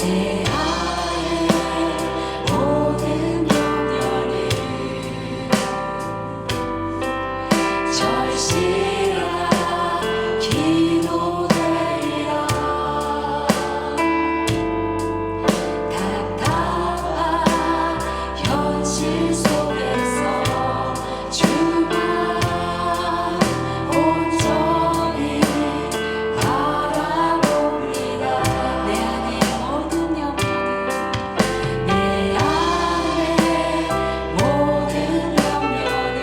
내 안에 모든 염려를 절실한 기도되리라. 답답한 현실 속에서 주만 온전히 바라봅니다. 내 안에 모든 염려들, 내 안에 모든 염려를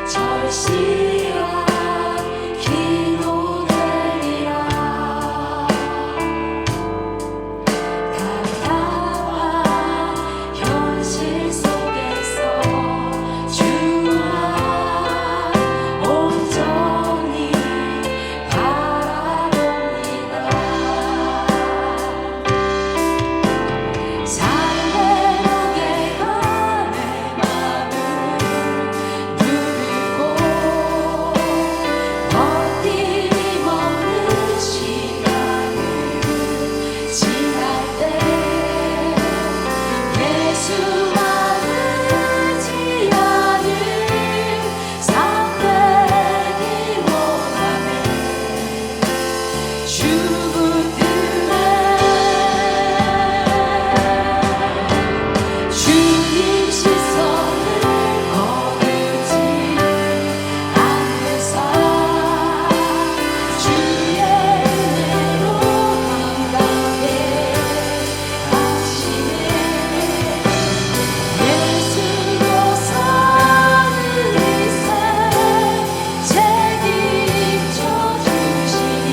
절실한 기도되리라. 답답한 현실 속에서 주만 온전히 바라봅니다. 상대복에 관해 마음을 누르고 버팀없는 시간을 지날 때 예수만을 지하는 상대기 원하네. 주님 시선을 거두지 않는 삶, 주의 은혜로 한가하게 하시네. 예수로 사는 인생 책임져 주시니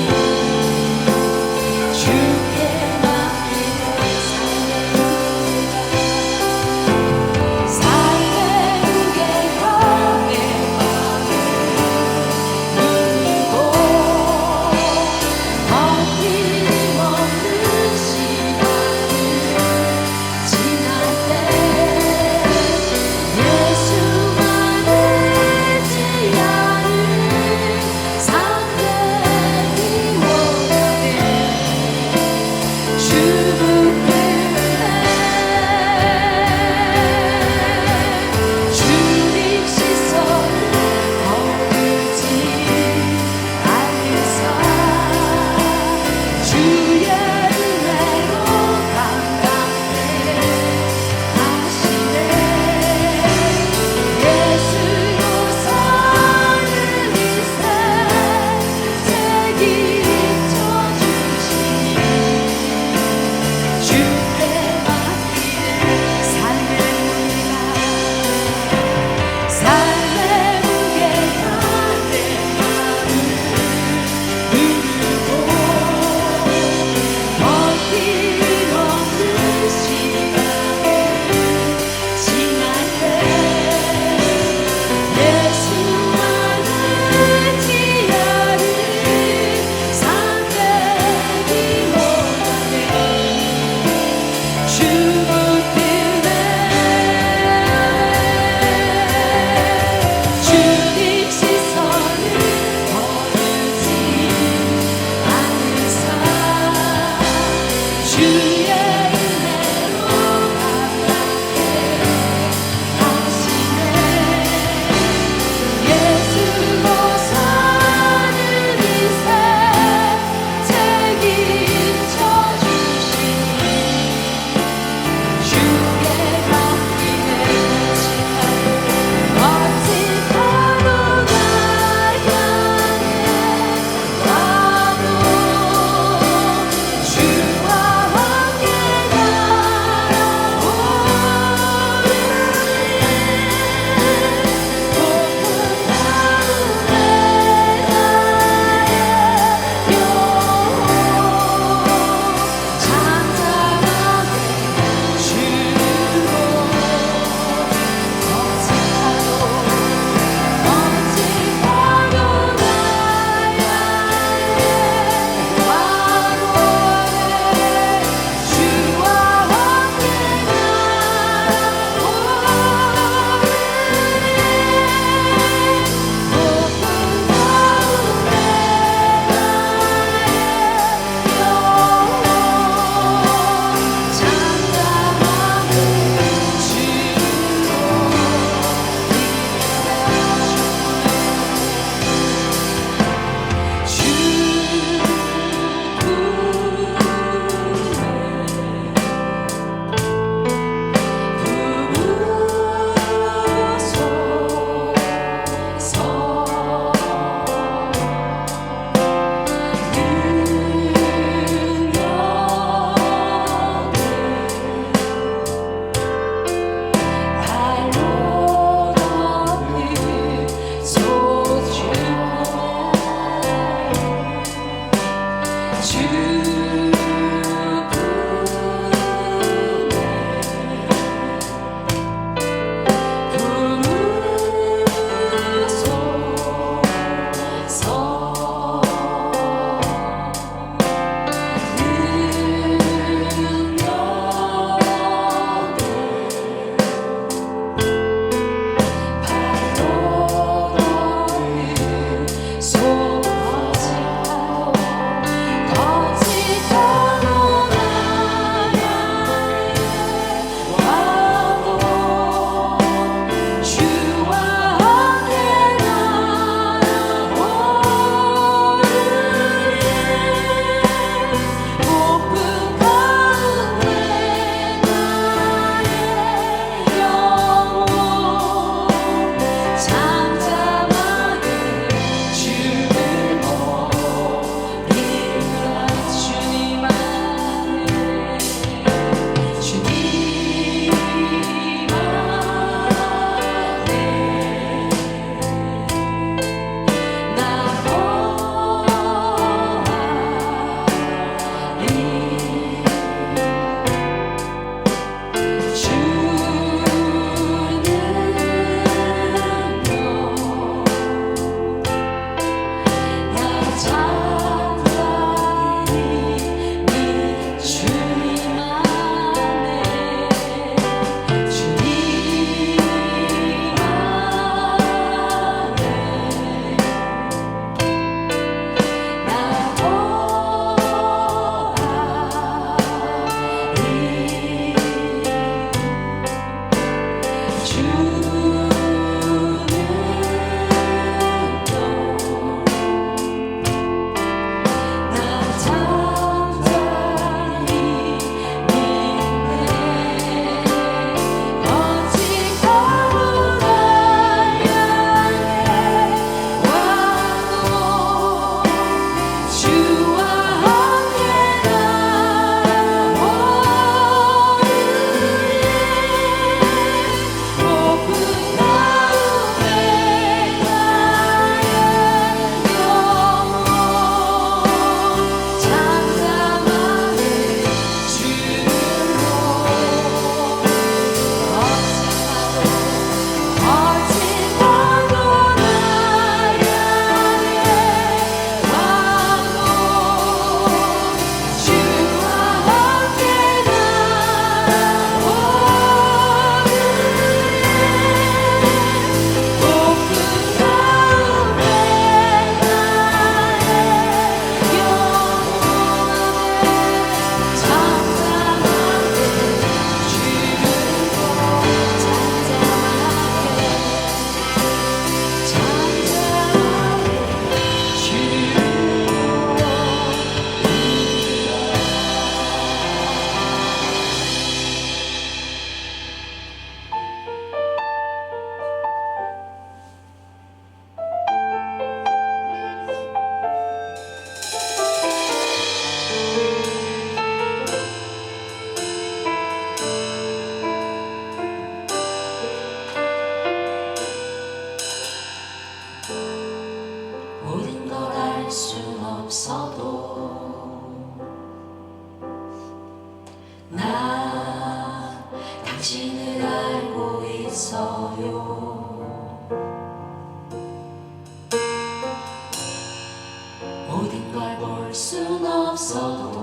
걸 볼 순 없어도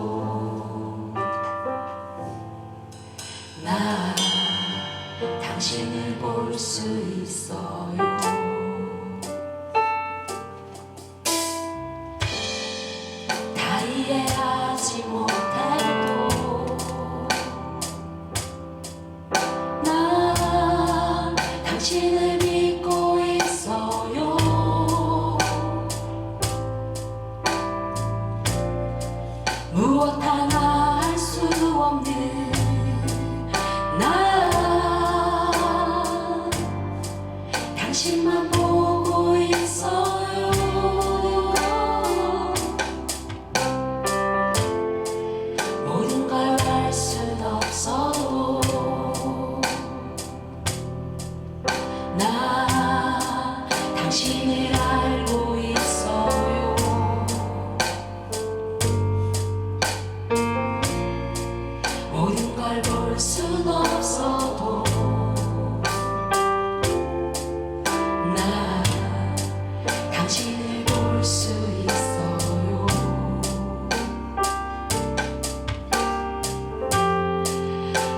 나 당신을 볼 수 있어요. 다 이해하지 못해도 난 당신을 믿고 있어요. 무엇 하나 할 수 없는 나 당신만 보고 있어요. 모든 걸 알 순 없어도 나 당신을 알고 있어요. 모든 걸 볼 순 없어도 나 당신을 볼 수 있어요.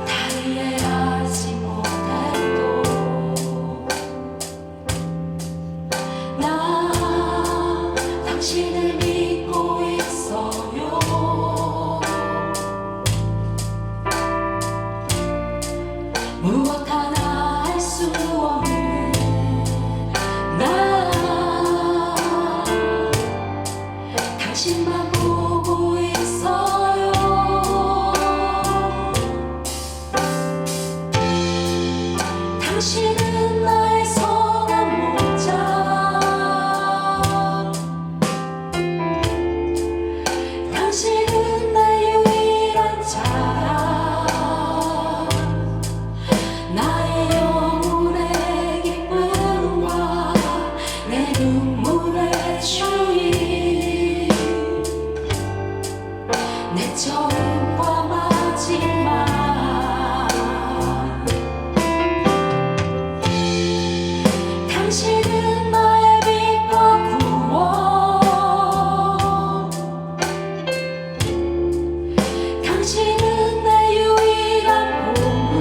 다 이해하지 못해도 나 당신을 믿고 있어요. 무엇 하나 할 수 없는 나 당신만 보고 있어요. 당신은 나의 선한 목자, 당신은 내 유일한 자랑, 나의 영혼의 기쁨과 내 눈물의 주인, 내 처음과 마지막. 당신은 나의 빛과 구원, 당신은 내 유일한 보물,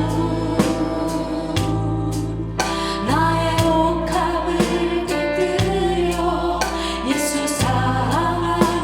나의 옥합을 곁들여 예수 사랑하니라.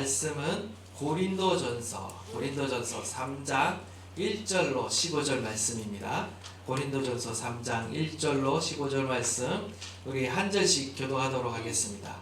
말씀은 고린도전서 3장 1절로 15절 말씀입니다. 고린도전서 3장 1절로 15절 말씀 우리 한 절씩 교독하도록 하겠습니다.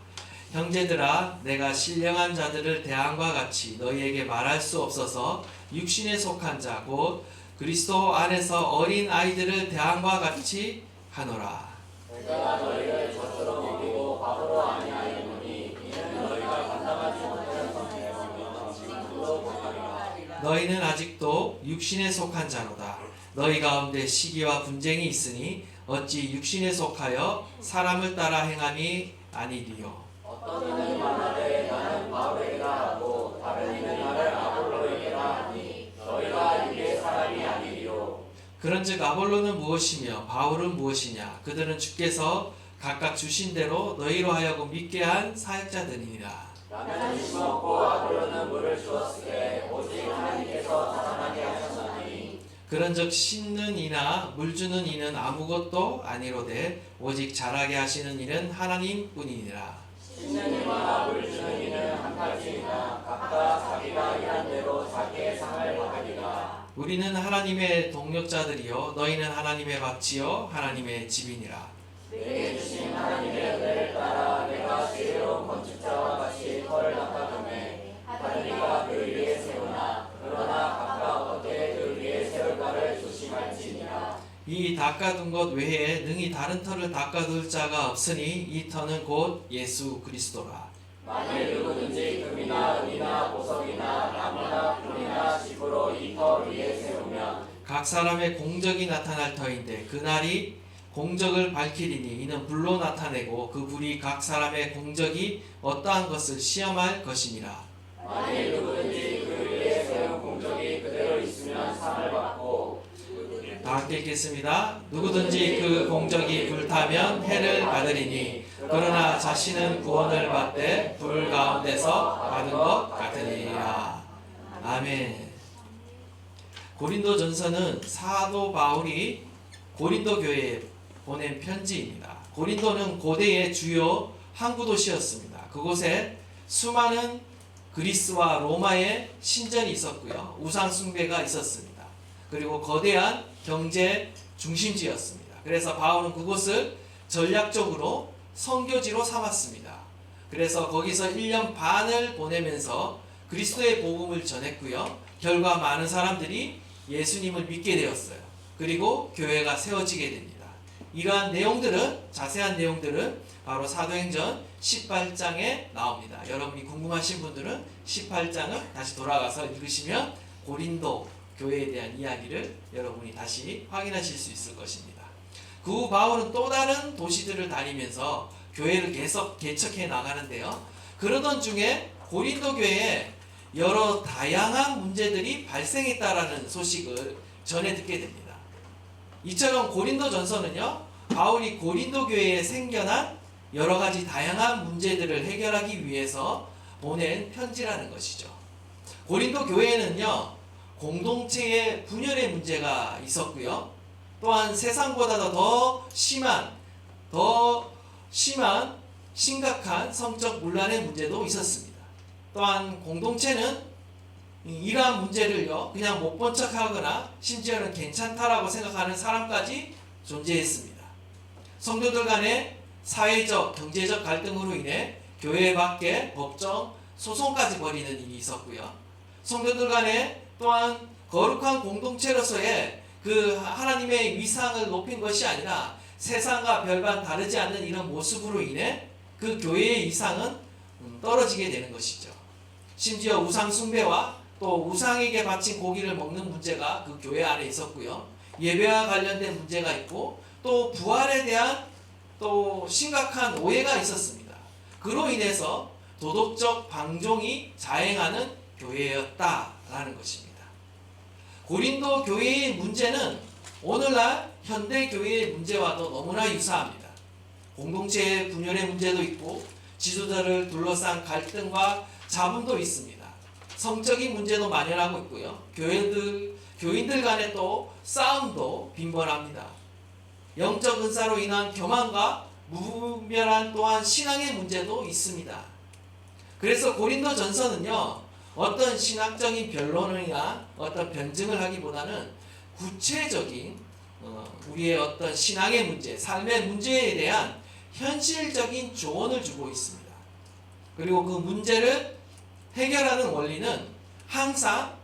형제들아, 내가 신령한 자들을 대항과 같이 너희에게 말할 수 없어서 육신에 속한 자 곧 그리스도 안에서 어린 아이들을 대항과 같이 하노라. 내가 너희를 젖으로 먹이고 밥으로 아니하였노니 이는 너희가 감당하지 못하는 성내였으며 지금도 못하리라. 너희는 아직도 육신에 속한 자로다. 너희 가운데 시기와 분쟁이 있으니 어찌 육신에 속하여 사람을 따라 행함이 아니리요. 어떤 이는 말하되 나는 바울에게라 하고 다른 이는 나를 아볼로에게라 하니 너희가 유리의 사람이 아니리요. 그런즉 아볼로는 무엇이며 바울은 무엇이냐? 그들은 주께서 각각 주신 대로 너희로 하여금 믿게 한 사역자들이니라. 나는 심었고 아볼로는 물을 주었으되 오직 하나님께서 자라나게 하셨나니. 그런즉 심는 이나 물 주는 이는 아무것도 아니로되 오직 자라게 하시는 이는 하나님뿐이니라. 심는 이와 물 주는 이는 한 가지이나 각각 자기가 일한 대로 자기의 상을 받으리라. 우리는 하나님의 동력자들이요 너희는 하나님의 밭이요 하나님의 집이니라. 내게 주신 하나님의 은혜를 따라 내가 지혜로운 건축자와 같이 터를 닦아두매 다른 이가 그 위에 세우나 그러나 각각 어떻게 그 위에 세울까를 조심할지니라. 이 닦아둔 것 외에 능히 다른 터를 닦아둘 자가 없으니 이 터는 곧 예수 그리스도라. 만일 누구든지 금이나 은이나 보석이나 나무나 풀이나 집으로 이 터 위에 세우면 각 사람의 공적이 나타날 터인데 그날이 공적을 밝히리니 이는 불로 나타내고 그 불이 각 사람의 공적이 어떠한 것을 시험할 것이니라. 만일 누구든지 그 위에 세운 공적이 그대로 있으면 상을 받고 다 함께 읽겠습니다. 누구든지 그 공적이 불타면 해를 받으리니 그러나 자신은 구원을 받되 불 가운데서 받은 것 같으니라. 아멘. 고린도전서는 사도 바울이 고린도 교회에 보낸 편지입니다. 고린도는 고대의 주요 항구 도시였습니다. 그곳에 수많은 그리스와 로마의 신전이 있었고요. 우상 숭배가 있었습니다. 그리고 거대한 경제 중심지였습니다. 그래서 바울은 그곳을 전략적으로 선교지로 삼았습니다. 그래서 거기서 1년 반을 보내면서 그리스도의 복음을 전했고요. 결과 많은 사람들이 예수님을 믿게 되었어요. 그리고 교회가 세워지게 됩니다. 이러한 내용들은, 자세한 내용들은 바로 사도행전 18장에 나옵니다. 여러분이 궁금하신 분들은 18장을 다시 돌아가서 읽으시면 고린도 교회에 대한 이야기를 여러분이 다시 확인하실 수 있을 것입니다. 그 후 바울은 또 다른 도시들을 다니면서 교회를 계속 개척해 나가는데요. 그러던 중에 고린도 교회에 여러 다양한 문제들이 발생했다라는 소식을 전해 듣게 됩니다. 이처럼 고린도전서는요, 바울이 고린도 교회에 생겨난 여러 가지 다양한 문제들을 해결하기 위해서 보낸 편지라는 것이죠. 고린도 교회는요, 공동체의 분열의 문제가 있었고요. 또한 세상보다 더 심한 심각한 성적 문란의 문제도 있었습니다. 또한 공동체는 이러한 문제를요 그냥 못 본 척하거나 심지어는 괜찮다라고 생각하는 사람까지 존재했습니다. 성도들 간의 사회적, 경제적 갈등으로 인해 교회 밖에 법정 소송까지 벌이는 일이 있었고요. 성도들 간에 또한 거룩한 공동체로서의 그 하나님의 위상을 높인 것이 아니라 세상과 별반 다르지 않는 이런 모습으로 인해 그 교회의 위상은 떨어지게 되는 것이죠. 심지어 우상 숭배와 또 우상에게 바친 고기를 먹는 문제가 그 교회 안에 있었고요. 예배와 관련된 문제가 있고 또 부활에 대한 또 심각한 오해가 있었습니다. 그로 인해서 도덕적 방종이 자행하는 교회였다라는 것입니다. 고린도 교회의 문제는 오늘날 현대 교회의 문제와도 너무나 유사합니다. 공동체의 분열의 문제도 있고 지도자를 둘러싼 갈등과 잡음도 있습니다. 성적인 문제도 만연하고 있고요. 교인들 간의 또 싸움도 빈번합니다. 영적 은사로 인한 교만과 무분별한 또한 신앙의 문제도 있습니다. 그래서 고린도전서는요, 어떤 신학적인 변론이나 어떤 변증을 하기보다는 구체적인 우리의 어떤 신앙의 문제, 삶의 문제에 대한 현실적인 조언을 주고 있습니다. 그리고 그 문제를 해결하는 원리는 항상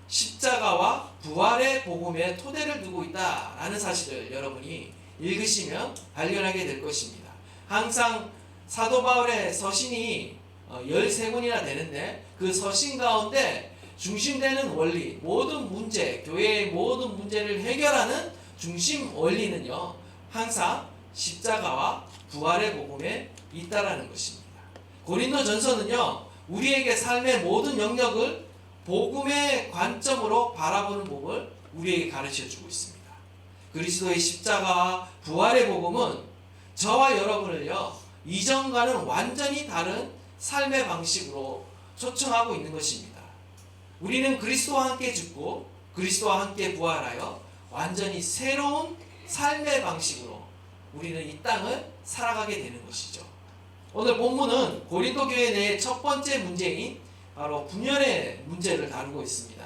십자가와 부활의 복음에 토대를 두고 있다라는 사실을 여러분이 읽으시면 발견하게 될 것입니다. 항상 사도 바울의 서신이 13권이나 되는데 그 서신 가운데 중심되는 원리, 모든 문제, 교회의 모든 문제를 해결하는 중심 원리는요, 항상 십자가와 부활의 복음에 있다라는 것입니다. 고린도전서는요, 우리에게 삶의 모든 영역을 복음의 관점으로 바라보는 법을 우리에게 가르쳐주고 있습니다. 그리스도의 십자가와 부활의 복음은 저와 여러분을요, 이전과는 완전히 다른 삶의 방식으로 초청하고 있는 것입니다. 우리는 그리스도와 함께 죽고 그리스도와 함께 부활하여 완전히 새로운 삶의 방식으로 우리는 이 땅을 살아가게 되는 것이죠. 오늘 본문은 고린도 교회 내의 첫 번째 문제인 바로 분열의 문제를 다루고 있습니다.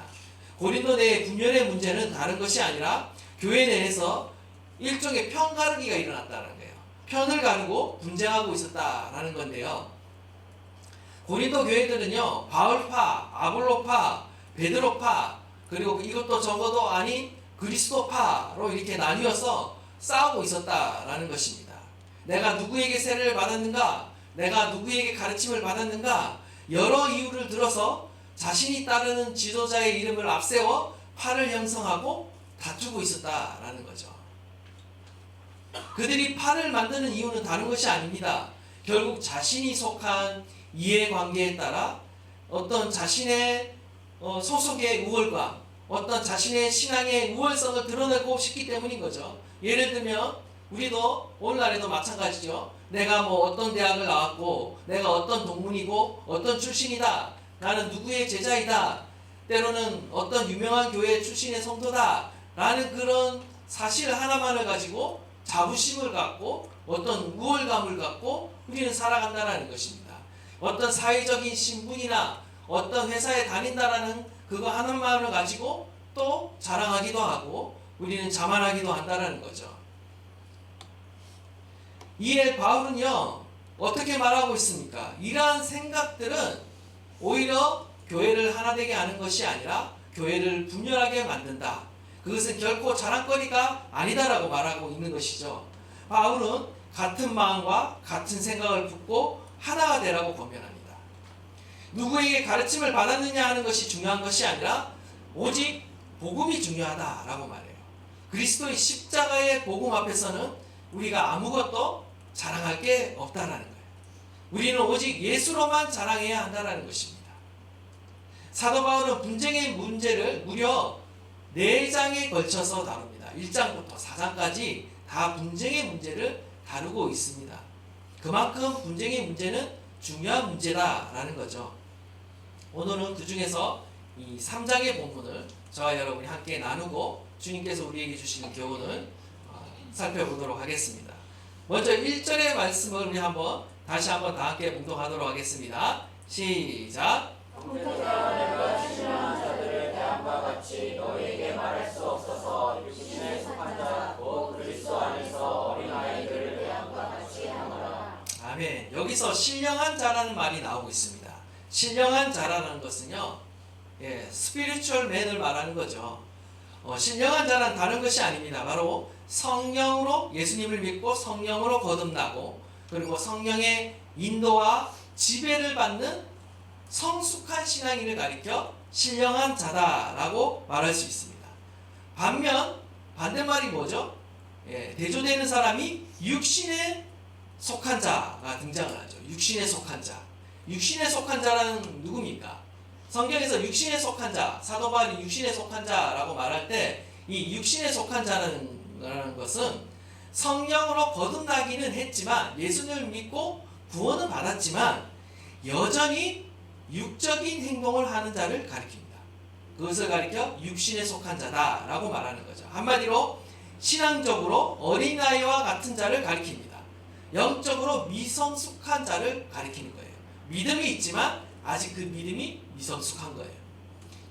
고린도 내의 분열의 문제는 다른 것이 아니라 교회 내에서 일종의 편 가르기가 일어났다는 거예요. 편을 가르고 분쟁하고 있었다라는 건데요. 고린도 교회들은요, 바울파, 아볼로파, 베드로파, 그리고 이것도 저것도 아닌 그리스도파로 이렇게 나뉘어서 싸우고 있었다라는 것입니다. 내가 누구에게 세례를 받았는가? 내가 누구에게 가르침을 받았는가? 여러 이유를 들어서 자신이 따르는 지도자의 이름을 앞세워 파를 형성하고 다투고 있었다라는 거죠. 그들이 파를 만드는 이유는 다른 것이 아닙니다. 결국 자신이 속한 이해관계에 따라 어떤 자신의 소속의 우월감, 어떤 자신의 신앙의 우월성을 드러내고 싶기 때문인 거죠. 예를 들면 우리도 오늘날에도 마찬가지죠. 내가 뭐 어떤 대학을 나왔고 내가 어떤 동문이고 어떤 출신이다, 나는 누구의 제자이다, 때로는 어떤 유명한 교회 출신의 성도다 라는 그런 사실 하나만을 가지고 자부심을 갖고 어떤 우월감을 갖고 우리는 살아간다는 것입니다. 어떤 사회적인 신분이나 어떤 회사에 다닌다라는 그거 하나만을 가지고 또 자랑하기도 하고 우리는 자만하기도 한다는 거죠. 이에 바울은요, 어떻게 말하고 있습니까? 이러한 생각들은 오히려 교회를 하나 되게 하는 것이 아니라 교회를 분열하게 만든다. 그것은 결코 자랑거리가 아니다라고 말하고 있는 것이죠. 바울은 같은 마음과 같은 생각을 품고 하나가 되라고 권면합니다. 누구에게 가르침을 받았느냐 하는 것이 중요한 것이 아니라 오직 복음이 중요하다라고 말해요. 그리스도의 십자가의 복음 앞에서는 우리가 아무것도 자랑할 게 없다라는 거예요. 우리는 오직 예수로만 자랑해야 한다는 것입니다. 사도 바울은 분쟁의 문제를 무려 4장에 걸쳐서 다룹니다. 1장부터 4장까지 다 분쟁의 문제를 다루고 있습니다. 그만큼 분쟁의 문제는 중요한 문제다라는 거죠. 오늘은 그 중에서 이 3장의 본문을 저와 여러분이 함께 나누고 주님께서 우리에게 주시는 교훈을 살펴보도록 하겠습니다. 먼저 1절의 말씀을 우리 다시 한번 다 함께 봉독하도록 하겠습니다. 시작. 형제들아, 내가 신령한 자들을 대함과 같이 너희에게 말할 수 없어서 육신에 속한 자 곧 그리스도 안에서 어린아이들을 대함과 같이 하노라. 아멘. 여기서 신령한 자라는 말이 나오고 있습니다. 신령한 자라는 것은요, 스피리추얼 맨을 말하는 거죠. 신령한 자는 다른 것이 아닙니다. 바로 성령으로, 예수님을 믿고 성령으로 거듭나고 그리고 성령의 인도와 지배를 받는 성숙한 신앙인을 가리켜 신령한 자다라고 말할 수 있습니다. 반면 반대말이 뭐죠? 대조되는 사람이 육신에 속한 자가 등장을 하죠. 육신에 속한 자. 육신에 속한 자라는 누굽니까? 성경에서 육신에 속한 자, 사도 바울이 육신에 속한 자라고 말할 때 이 육신에 속한 자라는 것은 성령으로 거듭나기는 했지만, 예수님을 믿고 구원은 받았지만 여전히 육적인 행동을 하는 자를 가리킵니다. 그것을 가리켜 육신에 속한 자다라고 말하는 거죠. 한마디로 신앙적으로 어린아이와 같은 자를 가리킵니다. 영적으로 미성숙한 자를 가리키는 거예요. 믿음이 있지만 아직 그 믿음이 미성숙한 거예요.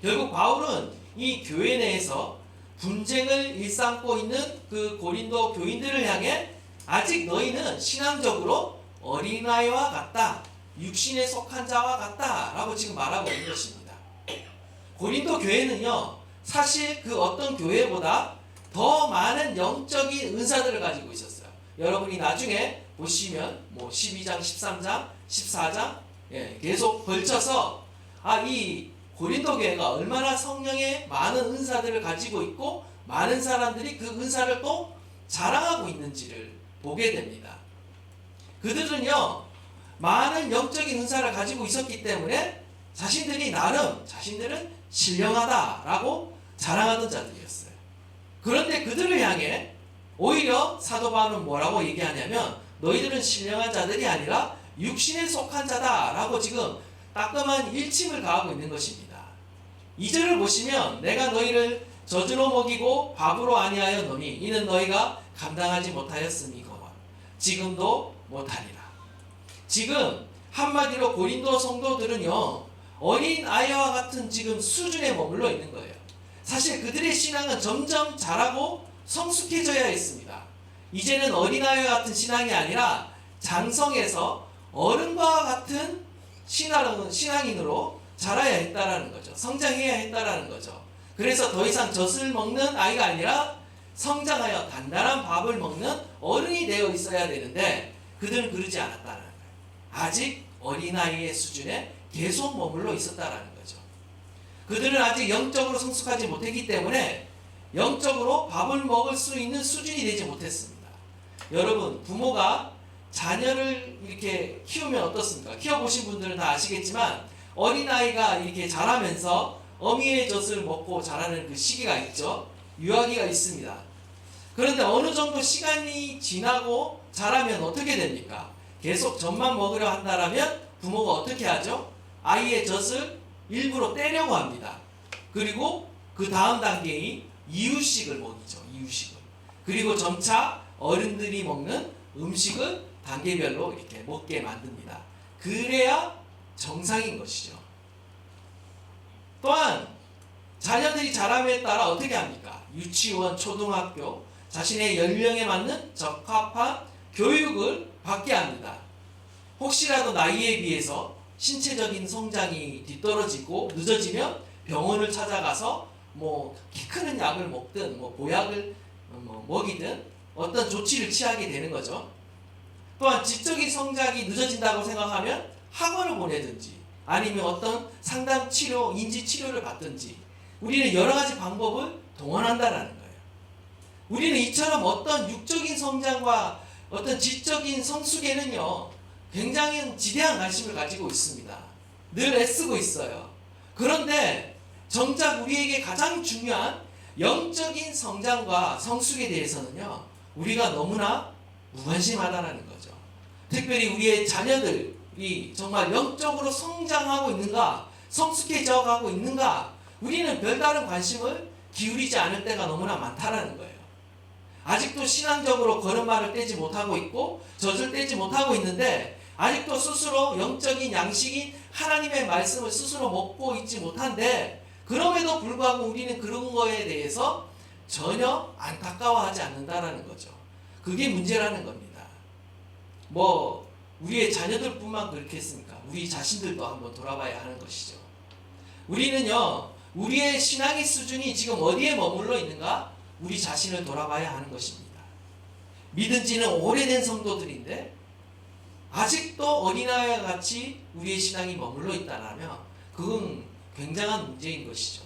결국 바울은 이 교회 내에서 분쟁을 일삼고 있는 그 고린도 교인들을 향해 아직 너희는 신앙적으로 어린아이와 같다, 육신에 속한 자와 같다 라고 지금 말하고 있는 것입니다. 고린도 교회는요, 사실 그 어떤 교회보다 더 많은 영적인 은사들을 가지고 있었어요. 여러분이 나중에 보시면 뭐 12장, 13장, 14장 계속 걸쳐서 이 고린도 교회가 얼마나 성령의 많은 은사들을 가지고 있고 많은 사람들이 그 은사를 또 자랑하고 있는지를 보게 됩니다. 그들은요, 많은 영적인 은사를 가지고 있었기 때문에 자신들은 신령하다라고 자랑하던 자들이었어요. 그런데 그들을 향해 오히려 사도 바울은 뭐라고 얘기하냐면 너희들은 신령한 자들이 아니라 육신에 속한 자다라고 지금 따끔한 일침을 가하고 있는 것입니다. 2절을 보시면 내가 너희를 젖으로 먹이고 밥으로 아니하여 노니 이는 너희가 감당하지 못하였음이거늘 지금도 못하리라. 지금 한마디로 고린도 성도들은요, 어린 아이와 같은 지금 수준에 머물러 있는 거예요. 사실 그들의 신앙은 점점 자라고 성숙해져야 했습니다. 이제는 어린아이와 같은 신앙이 아니라 장성해서 어른과 같은 신앙인으로 자라야 했다라는 거죠. 성장해야 했다라는 거죠. 그래서 더 이상 젖을 먹는 아이가 아니라 성장하여 단단한 밥을 먹는 어른이 되어 있어야 되는데 그들은 그러지 않았다는 거예요. 아직 어린아이의 수준에 계속 머물러 있었다라는 거죠. 그들은 아직 영적으로 성숙하지 못했기 때문에 영적으로 밥을 먹을 수 있는 수준이 되지 못했습니다. 여러분, 부모가 자녀를 이렇게 키우면 어떻습니까? 키워보신 분들은 다 아시겠지만 어린아이가 이렇게 자라면서 어미의 젖을 먹고 자라는 그 시기가 있죠. 유아기가 있습니다. 그런데 어느 정도 시간이 지나고 자라면 어떻게 됩니까? 계속 젖만 먹으려 한다라면 부모가 어떻게 하죠? 아이의 젖을 일부러 떼려고 합니다. 그리고 그 다음 단계인 이유식을 먹이죠. 이유식을. 그리고 점차 어른들이 먹는 음식을 단계별로 이렇게 먹게 만듭니다. 그래야 정상인 것이죠. 또한 자녀들이 자람에 따라 어떻게 합니까? 유치원, 초등학교, 자신의 연령에 맞는 적합한 교육을 받게 합니다. 혹시라도 나이에 비해서 신체적인 성장이 뒤떨어지고 늦어지면 병원을 찾아가서 키 크는 약을 먹든 보약을 먹이든 어떤 조치를 취하게 되는 거죠. 또한 지적인 성장이 늦어진다고 생각하면 학원을 보내든지 아니면 어떤 상담 치료, 인지 치료를 받든지 우리는 여러 가지 방법을 동원한다라는 거예요. 우리는 이처럼 어떤 육적인 성장과 어떤 지적인 성숙에는요, 굉장히 지대한 관심을 가지고 있습니다. 늘 애쓰고 있어요. 그런데 정작 우리에게 가장 중요한 영적인 성장과 성숙에 대해서는요, 우리가 너무나 무관심하다는 거죠. 특별히 우리의 자녀들이 정말 영적으로 성장하고 있는가, 성숙해져 가고 있는가, 우리는 별다른 관심을 기울이지 않을 때가 너무나 많다라는 거예요. 아직도 신앙적으로 걸음마를 떼지 못하고 있고 젖을 떼지 못하고 있는데 아직도 스스로 영적인 양식인 하나님의 말씀을 스스로 먹고 있지 못한데 그럼에도 불구하고 우리는 그런 거에 대해서 전혀 안타까워하지 않는다라는 거죠. 그게 문제라는 겁니다. 우리의 자녀들뿐만 그렇겠습니까? 우리 자신들도 한번 돌아봐야 하는 것이죠. 우리는요, 우리의 신앙의 수준이 지금 어디에 머물러 있는가? 우리 자신을 돌아봐야 하는 것입니다. 믿은 지는 오래된 성도들인데 아직도 어린아이와 같이 우리의 신앙이 머물러 있다면 그건 굉장한 문제인 것이죠.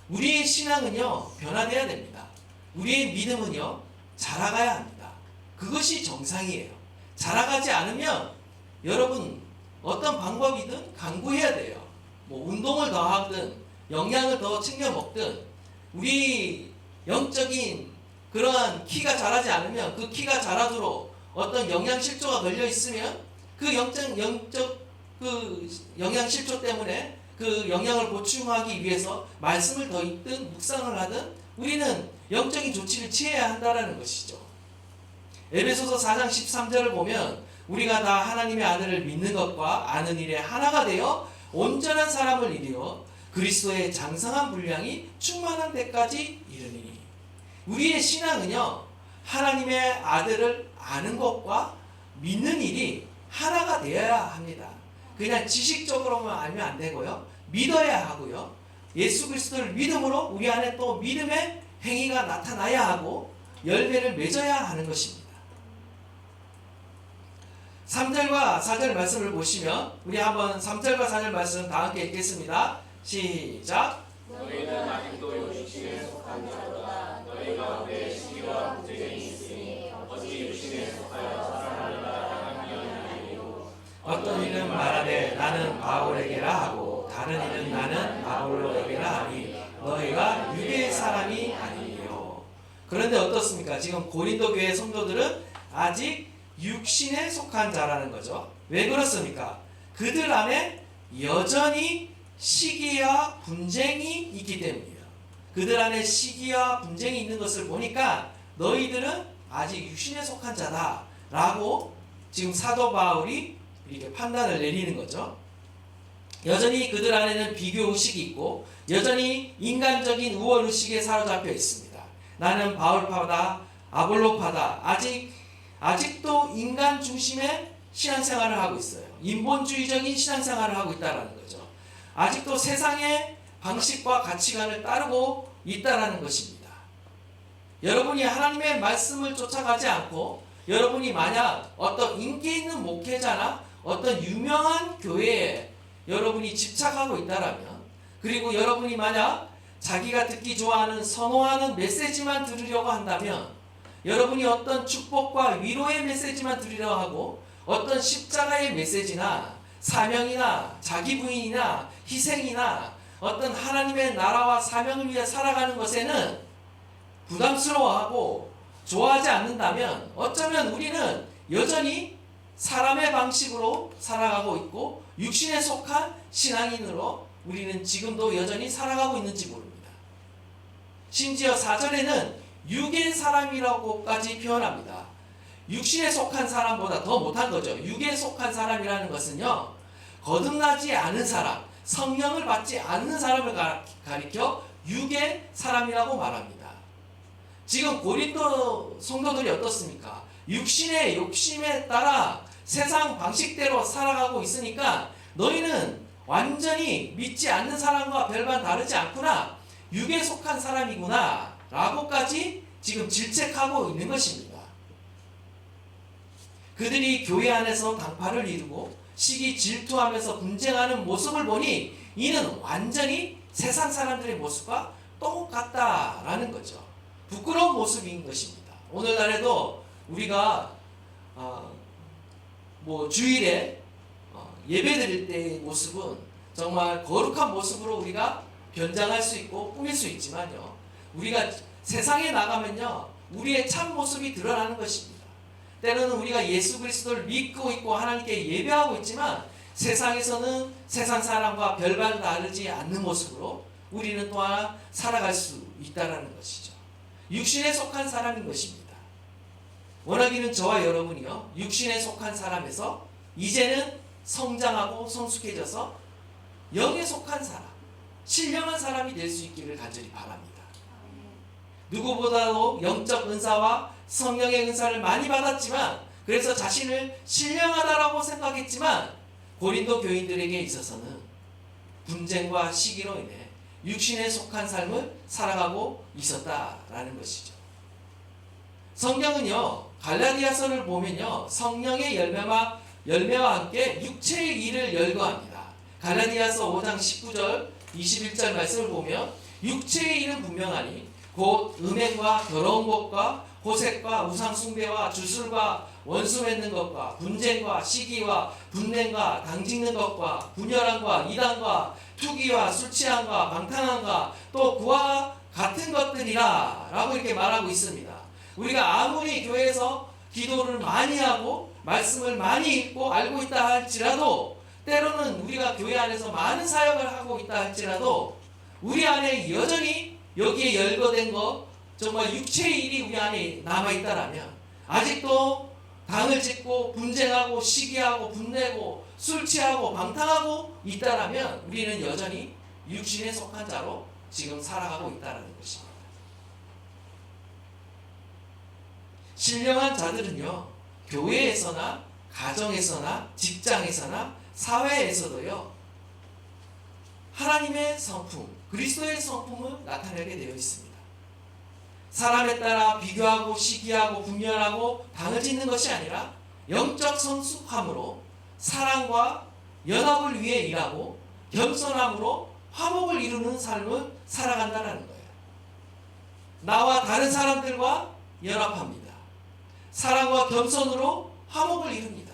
우리의 신앙은요, 변화돼야 됩니다. 우리의 믿음은요, 자라가야 합니다. 그것이 정상이에요. 자라가지 않으면 여러분 어떤 방법이든 강구해야 돼요. 운동을 더 하든 영양을 더 챙겨 먹든 우리 영적인 그러한 키가 자라지 않으면 그 키가 자라도록 어떤 영양 실조가 걸려 있으면 그 영적 그 영양 실조 때문에 그 영양을 보충하기 위해서 말씀을 더 읽든 묵상을 하든 우리는 영적인 조치를 취해야 한다라는 것이죠. 에베소서 4장 13절을 보면 우리가 다 하나님의 아들을 믿는 것과 아는 일에 하나가 되어 온전한 사람을 이루어 그리스도의 장성한 분량이 충만한 데까지 이르니. 우리의 신앙은요, 하나님의 아들을 아는 것과 믿는 일이 하나가 되어야 합니다. 그냥 지식적으로만 알면 안 되고요, 믿어야 하고요, 예수 그리스도를 믿음으로 우리 안에 또 믿음의 행위가 나타나야 하고 열매를 맺어야 하는 것입니다. 3절과 4절 말씀을 보시면, 우리 한번 3절과 4절 말씀 다 함께 읽겠습니다. 시작. 너희는 아직도 육신에 속한 자로다. 너희 가운데 시기와 분쟁이 있으니 어찌 육신에 속하여 사람마다 당한 면이 아니요. 어떤 이는 말하되 나는 바울에게라 하고, 다른 이는 나는 바울에게라 하니 너희가 유대의 사람이 아니에요. 그런데 어떻습니까? 지금 고린도 교회 성도들은 아직 육신에 속한 자라는 거죠. 왜 그렇습니까? 그들 안에 여전히 시기와 분쟁이 있기 때문이에요. 그들 안에 시기와 분쟁이 있는 것을 보니까 너희들은 아직 육신에 속한 자다 라고 지금 사도 바울이 이렇게 판단을 내리는 거죠. 여전히 그들 안에는 비교의식이 있고 여전히 인간적인 우월의식에 사로잡혀 있습니다. 나는 바울파다, 아볼로파다. 아직도 인간 중심의 신앙생활을 하고 있어요. 인본주의적인 신앙생활을 하고 있다는 거죠. 아직도 세상의 방식과 가치관을 따르고 있다는 것입니다. 여러분이 하나님의 말씀을 쫓아가지 않고, 여러분이 만약 어떤 인기 있는 목회자나 어떤 유명한 교회에 여러분이 집착하고 있다라면, 그리고 여러분이 만약 자기가 듣기 좋아하는 선호하는 메시지만 들으려고 한다면, 여러분이 어떤 축복과 위로의 메시지만 들으려고 하고 어떤 십자가의 메시지나 사명이나 자기 부인이나 희생이나 어떤 하나님의 나라와 사명을 위해 살아가는 것에는 부담스러워하고 좋아하지 않는다면, 어쩌면 우리는 여전히 사람의 방식으로 살아가고 있고 육신에 속한 신앙인으로 우리는 지금도 여전히 살아가고 있는지 모릅니다. 심지어 4절에는 육의 사람이라고까지 표현합니다. 육신에 속한 사람보다 더 못한 거죠. 육에 속한 사람이라는 것은요, 거듭나지 않은 사람, 성령을 받지 않는 사람을 가리켜 육의 사람이라고 말합니다. 지금 고린도 성도들이 어떻습니까? 육신의 욕심에 따라 세상 방식대로 살아가고 있으니까 너희는 완전히 믿지 않는 사람과 별반 다르지 않구나, 육에 속한 사람이구나 라고까지 지금 질책하고 있는 것입니다. 그들이 교회 안에서 당파를 이루고 시기 질투하면서 분쟁하는 모습을 보니 이는 완전히 세상 사람들의 모습과 똑같다라는 거죠. 부끄러운 모습인 것입니다. 오늘날에도 우리가 주일에 예배 드릴 때의 모습은 정말 거룩한 모습으로 우리가 변장할 수 있고 꾸밀 수 있지만요, 우리가 세상에 나가면요, 우리의 참 모습이 드러나는 것입니다. 때로는 우리가 예수 그리스도를 믿고 있고 하나님께 예배하고 있지만 세상에서는 세상 사람과 별반 다르지 않는 모습으로 우리는 또한 살아갈 수 있다는 것이죠. 육신에 속한 사람인 것입니다. 원하기는 저와 여러분이요, 육신에 속한 사람에서 이제는 성장하고 성숙해져서 영에 속한 사람, 신령한 사람이 될 수 있기를 간절히 바랍니다. 누구보다도 영적 은사와 성령의 은사를 많이 받았지만, 그래서 자신을 신령하다라고 생각했지만 고린도 교인들에게 있어서는 분쟁과 시기로 인해 육신에 속한 삶을 살아가고 있었다라는 것이죠. 성경은요, 갈라디아서를 보면요, 성령의 열매와 함께 육체의 일을 열거합니다. 갈라디아서 5장 19절 21절 말씀을 보면 육체의 일은 분명하니 곧 음행과 더러운 것과 호색과 우상숭배와 주술과 원수 맺는 것과 분쟁과 시기와 분냄과 당짓는 것과 분열함과 이단과 투기와 술취함과 방탕함과 또 그와 같은 것들이라 라고 이렇게 말하고 있습니다. 우리가 아무리 교회에서 기도를 많이 하고 말씀을 많이 읽고 알고 있다 할지라도, 때로는 우리가 교회 안에서 많은 사역을 하고 있다 할지라도 우리 안에 여전히 여기에 열거된 것, 정말 육체의 일이 우리 안에 남아있다라면 아직도 당을 짓고 분쟁하고 시기하고 분내고 술 취하고 방탕하고 있다라면 우리는 여전히 육신에 속한 자로 지금 살아가고 있다는 것입니다. 신령한 자들은요, 교회에서나 가정에서나 직장에서나 사회에서도요, 하나님의 성품, 그리스도의 성품을 나타내게 되어 있습니다. 사람에 따라 비교하고 시기하고 분열하고 당을 짓는 것이 아니라 영적 성숙함으로 사랑과 연합을 위해 일하고 겸손함으로 화목을 이루는 삶을 살아간다는 거예요. 나와 다른 사람들과 연합합니다. 사랑과 겸손으로 화목을 이룹니다.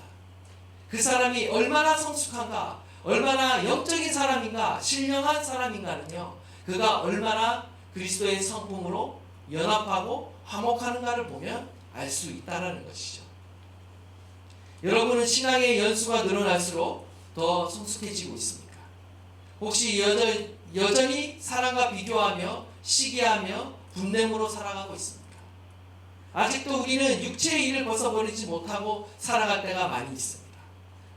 그 사람이 얼마나 성숙한가, 얼마나 영적인 사람인가, 신령한 사람인가는요, 그가 얼마나 그리스도의 성품으로 연합하고 화목하는가를 보면 알 수 있다는 것이죠. 여러분은 신앙의 연수가 늘어날수록 더 성숙해지고 있습니까? 혹시 여전히 사람과 비교하며 시기하며 분냄으로 살아가고 있습니까? 아직도 우리는 육체의 일을 벗어버리지 못하고 살아갈 때가 많이 있습니다.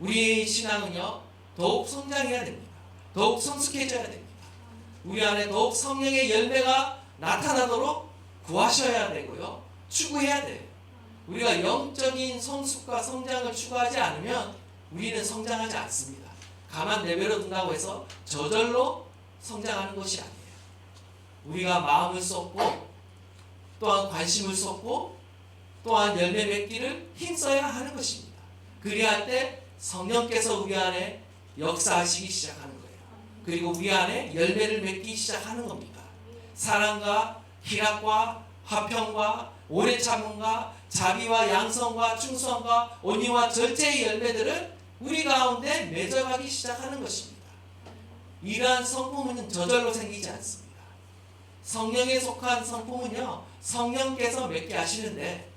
우리의 신앙은요, 더욱 성장해야 됩니다. 더욱 성숙해져야 됩니다. 우리 안에 더욱 성령의 열매가 나타나도록 구하셔야 되고요, 추구해야 돼요. 우리가 영적인 성숙과 성장을 추구하지 않으면 우리는 성장하지 않습니다. 가만 내버려 둔다고 해서 저절로 성장하는 것이 아니에요. 우리가 마음을 쏟고 또한 관심을 쏟고 또한 열매 맺기를 힘써야 하는 것입니다. 그리할 때 성령께서 우리 안에 역사하시기 시작하는 거예요. 그리고 우리 안에 열매를 맺기 시작하는 겁니다. 사랑과 희락과 화평과 오래 참음과 자비와 양성과 충성과 온유와 절제의 열매들을 우리 가운데 맺어가기 시작하는 것입니다. 이러한 성품은 저절로 생기지 않습니다. 성령에 속한 성품은요, 성령께서 맺게 하시는데,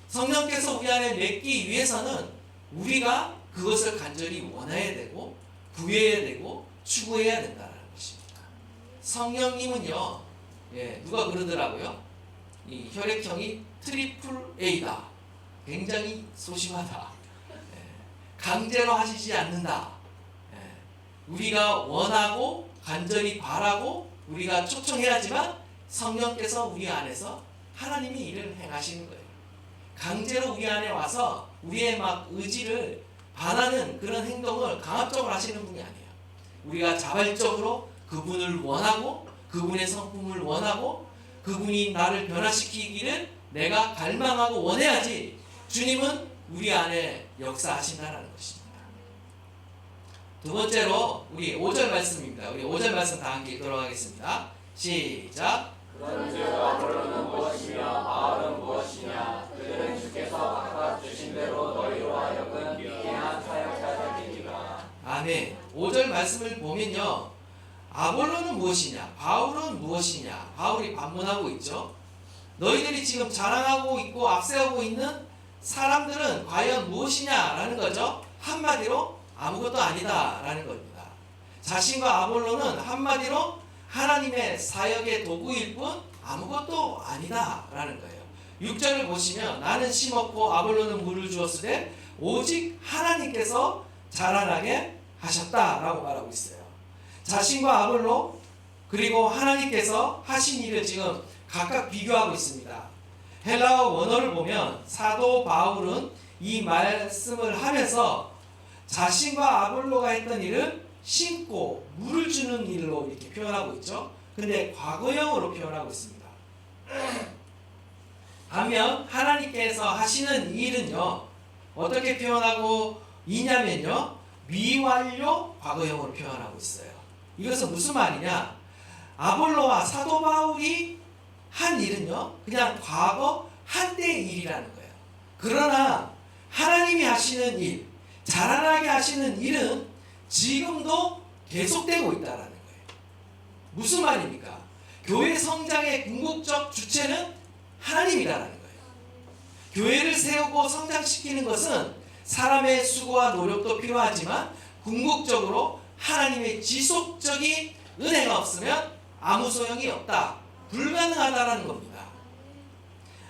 성령께서 우리 안에 맺기 위해서는 우리가 그것을 간절히 원해야 되고 구해야 되고 추구해야 된다는 것입니다. 성령님은요, 누가 그러더라고요, 이 혈액형이 트리플 A다. 굉장히 소심하다. 강제로 하시지 않는다. 우리가 원하고 간절히 바라고 우리가 초청해야지만 성령께서 우리 안에서 하나님이 일을 행하시는 거예요. 강제로 우리 안에 와서 우리의 막 의지를 반하는 그런 행동을 강압적으로 하시는 분이 아니에요. 우리가 자발적으로 그분을 원하고 그분의 성품을 원하고 그분이 나를 변화시키기를 내가 갈망하고 원해야지 주님은 우리 안에 역사하신다는 것입니다. 두 번째로 우리 5절 말씀입니다. 우리 5절 말씀 다 함께 읽도록 하겠습니다. 시작. 그런즉 아볼로는 무엇이며 바울은 무엇이냐? 그들은 주께서 각각 주신 대로 너희로 하여금 미개한 사역자들이니라. 아멘. 5절 말씀을 보면요, 아볼로는 무엇이냐, 바울은 무엇이냐, 바울이 반문하고 있죠. 너희들이 지금 자랑하고 있고 앞세우고 있는 사람들은 과연 무엇이냐라는 거죠. 한마디로 아무것도 아니다라는 겁니다. 자신과 아볼로는 한마디로 하나님의 사역의 도구일 뿐 아무것도 아니다라는 거예요. 6절을 보시면 나는 심었고 아볼로는 물을 주었으되 오직 하나님께서 자라나게 하셨다라고 말하고 있어요. 자신과 아볼로 그리고 하나님께서 하신 일을 지금 각각 비교하고 있습니다. 헬라어 원어를 보면 사도 바울은 이 말씀을 하면서 자신과 아볼로가 했던 일을 심고 물을 주는 일로 이렇게 표현하고 있죠. 근데 과거형으로 표현하고 있습니다. 반면 하나님께서 하시는 일은요, 어떻게 표현하고 있냐면요, 미완료 과거형으로 표현하고 있어요. 이것은 무슨 말이냐? 아볼로와 사도 바울이 한 일은요, 그냥 과거 한때의 일이라는 거예요. 그러나 하나님이 하시는 일, 자라나게 하시는 일은 지금도 계속되고 있다는 거예요. 무슨 말입니까? 교회 성장의 궁극적 주체는 하나님이라는 거예요. 교회를 세우고 성장시키는 것은 사람의 수고와 노력도 필요하지만 궁극적으로 하나님의 지속적인 은혜가 없으면 아무 소용이 없다, 불가능하다라는 겁니다.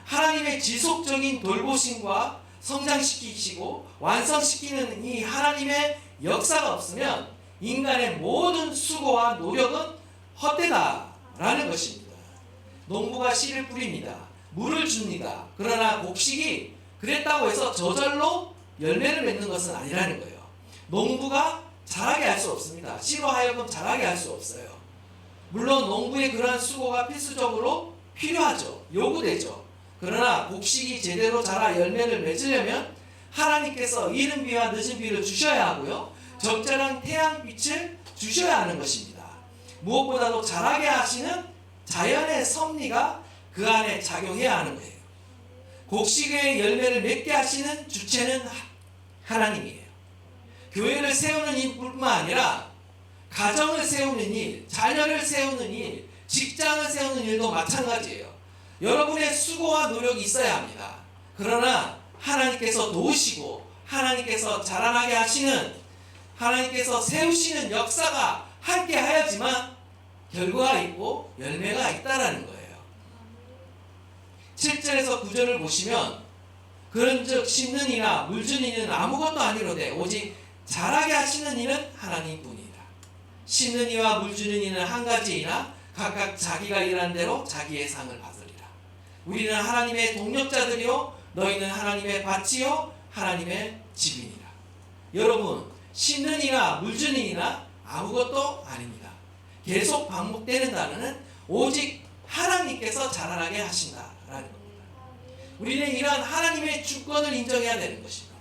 하나님의 지속적인 돌보심과 성장시키시고 완성시키는 이 하나님의 역사가 없으면 인간의 모든 수고와 노력은 헛되다라는 것입니다. 농부가 씨를 뿌립니다. 물을 줍니다. 그러나 곡식이 그랬다고 해서 저절로 열매를 맺는 것은 아니라는 거예요. 농부가 자라게 할 수 없습니다. 씨로 하여금 자라게 할 수 없어요. 물론 농부의 그러한 수고가 필수적으로 필요하죠. 요구되죠. 그러나 곡식이 제대로 자라 열매를 맺으려면 하나님께서 이른 비와 늦은 비를 주셔야 하고요. 적절한 태양빛을 주셔야 하는 것입니다. 무엇보다도 자라게 하시는 자연의 섭리가 그 안에 작용해야 하는 거예요. 곡식의 열매를 맺게 하시는 주체는 하나님이에요. 교회를 세우는 일뿐만 아니라 가정을 세우는 일, 자녀를 세우는 일, 직장을 세우는 일도 마찬가지예요. 여러분의 수고와 노력이 있어야 합니다. 그러나 하나님께서 도우시고 하나님께서 자라나게 하시는, 하나님께서 세우시는 역사가 함께 하여지만 결과가 있고 열매가 있다라는 거예요. 7절에서 9절을 보시면 그런즉 심는 이나 물주는 이는 아무것도 아니로되 오직 자라게 하시는 이는 하나님뿐이라. 심는 이와 물주는 이는 한 가지이나 각각 자기가 일한 대로 자기의 상을 받으리라. 우리는 하나님의 동력자들이요 너희는 하나님의 밭이요 하나님의 집이니라. 여러분, 심는 이나 물주는 이나 아무것도 아닙니다. 계속 반복되는 단어는 오직 하나님께서 자라나게 하신다라는 겁니다. 우리는 이러한 하나님의 주권을 인정해야 되는 것입니다.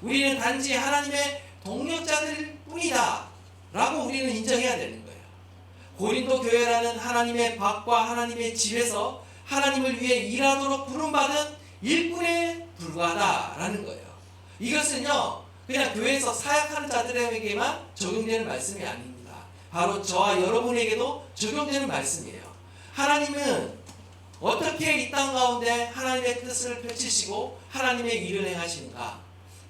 우리는 단지 하나님의 동력자들 뿐이다 라고 우리는 인정해야 되는 거예요. 고린도 교회라는 하나님의 밭과 하나님의 집에서 하나님을 위해 일하도록 부름받은 일꾼에 불과하다라는 거예요. 이것은요 그냥 교회에서 사역하는 자들에게만 적용되는 말씀이 아닙니다. 바로 저와 여러분에게도 적용되는 말씀이에요. 하나님은 어떻게 이 땅 가운데 하나님의 뜻을 펼치시고 하나님의 일을 행하시는가?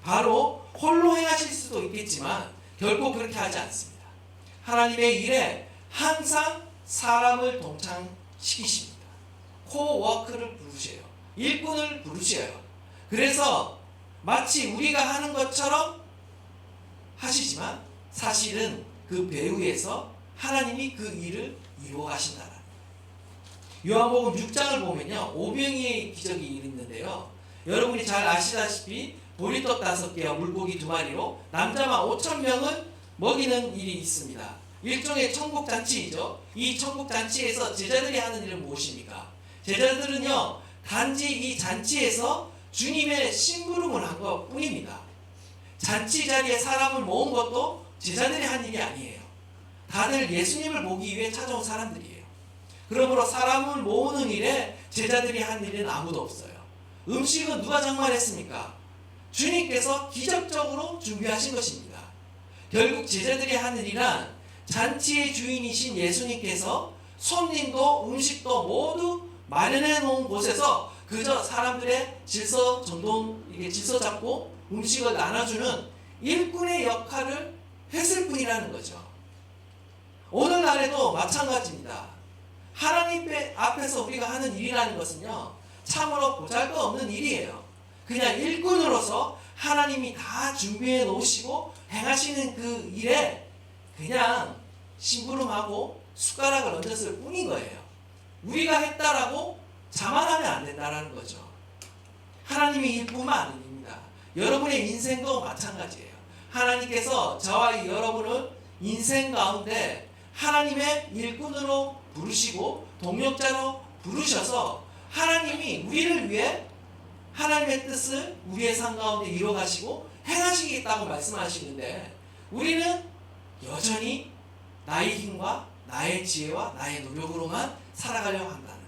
바로 홀로 행하실 수도 있겠지만 결코 그렇게 하지 않습니다. 하나님의 일에 항상 사람을 동참시키십니다. 코워크를 부르셔요. 일꾼을 부르셔요. 그래서 마치 우리가 하는 것처럼 하시지만 사실은 그 배후에서 하나님이 그 일을 이루어가신다는 거예요. 요한복음 6장을 보면요 오병이의 기적이 있는데요. 여러분이 잘 아시다시피 보리떡 5개와 물고기 2마리로 남자만 5,000명을 먹이는 일이 있습니다. 일종의 천국잔치이죠. 이 천국잔치에서 제자들이 하는 일은 무엇입니까? 제자들은요 단지 이 잔치에서 주님의 심부름을 한 것 뿐입니다. 잔치 자리에 사람을 모은 것도 제자들이 한 일이 아니에요. 다들 예수님을 보기 위해 찾아온 사람들이에요. 그러므로 사람을 모으는 일에 제자들이 한 일은 아무도 없어요. 음식은 누가 장만했습니까? 주님께서 기적적으로 준비하신 것입니다. 결국 제자들이 하는 일은 잔치의 주인이신 예수님께서 손님도 음식도 모두 마련해 놓은 곳에서 그저 사람들의 질서 잡고 음식을 나눠주는 일꾼의 역할을 했을 뿐이라는 거죠. 오늘날에도 마찬가지입니다. 하나님 앞에서 우리가 하는 일이라는 것은요 참으로 보잘것없는 일이에요. 그냥 일꾼으로서 하나님이 다 준비해 놓으시고 행하시는 그 일에 그냥 심부름하고 숟가락을 얹었을 뿐인 거예요. 우리가 했다라고 자만하면 안 된다는 거죠. 하나님의 일뿐만 아닙니다. 여러분의 인생도 마찬가지예요. 하나님께서 저와 여러분을 인생 가운데 하나님의 일꾼으로 부르시고 동력자로 부르셔서 하나님이 우리를 위해 하나님의 뜻을 우리의 삶 가운데 이루어가시고 행하시겠다고 말씀하시는데 우리는 여전히 나의 힘과 나의 지혜와 나의 노력으로만 살아가려고 한다는 거예요.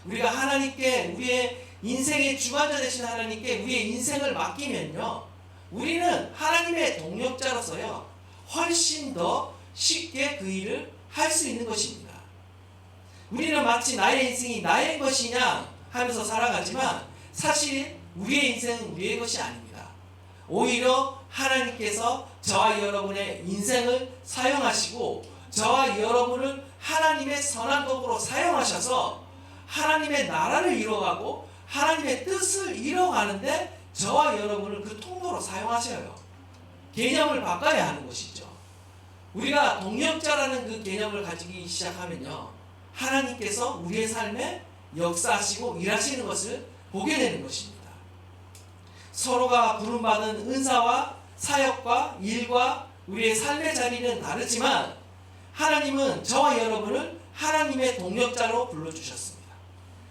우리가 하나님께 우리의 인생의 주관자 되신 하나님께 우리의 인생을 맡기면요 우리는 하나님의 동력자로서요 훨씬 더 쉽게 그 일을 할 수 있는 것입니다. 우리는 마치 나의 인생이 나의 것이냐 하면서 살아가지만 사실 우리의 인생은 우리의 것이 아닙니다. 오히려 하나님께서 저와 여러분의 인생을 사용하시고 저와 여러분을 하나님의 선한 도구로 사용하셔서 하나님의 나라를 이루어가고 하나님의 뜻을 이루어가는데 저와 여러분을 그 통로로 사용하셔요. 개념을 바꿔야 하는 것이죠. 우리가 동역자라는 그 개념을 가지기 시작하면요, 하나님께서 우리의 삶에 역사하시고 일하시는 것을 보게 되는 것입니다. 서로가 부름받은 은사와 사역과 일과 우리의 삶의 자리는 다르지만 하나님은 저와 여러분을 하나님의 동역자로 불러주셨습니다.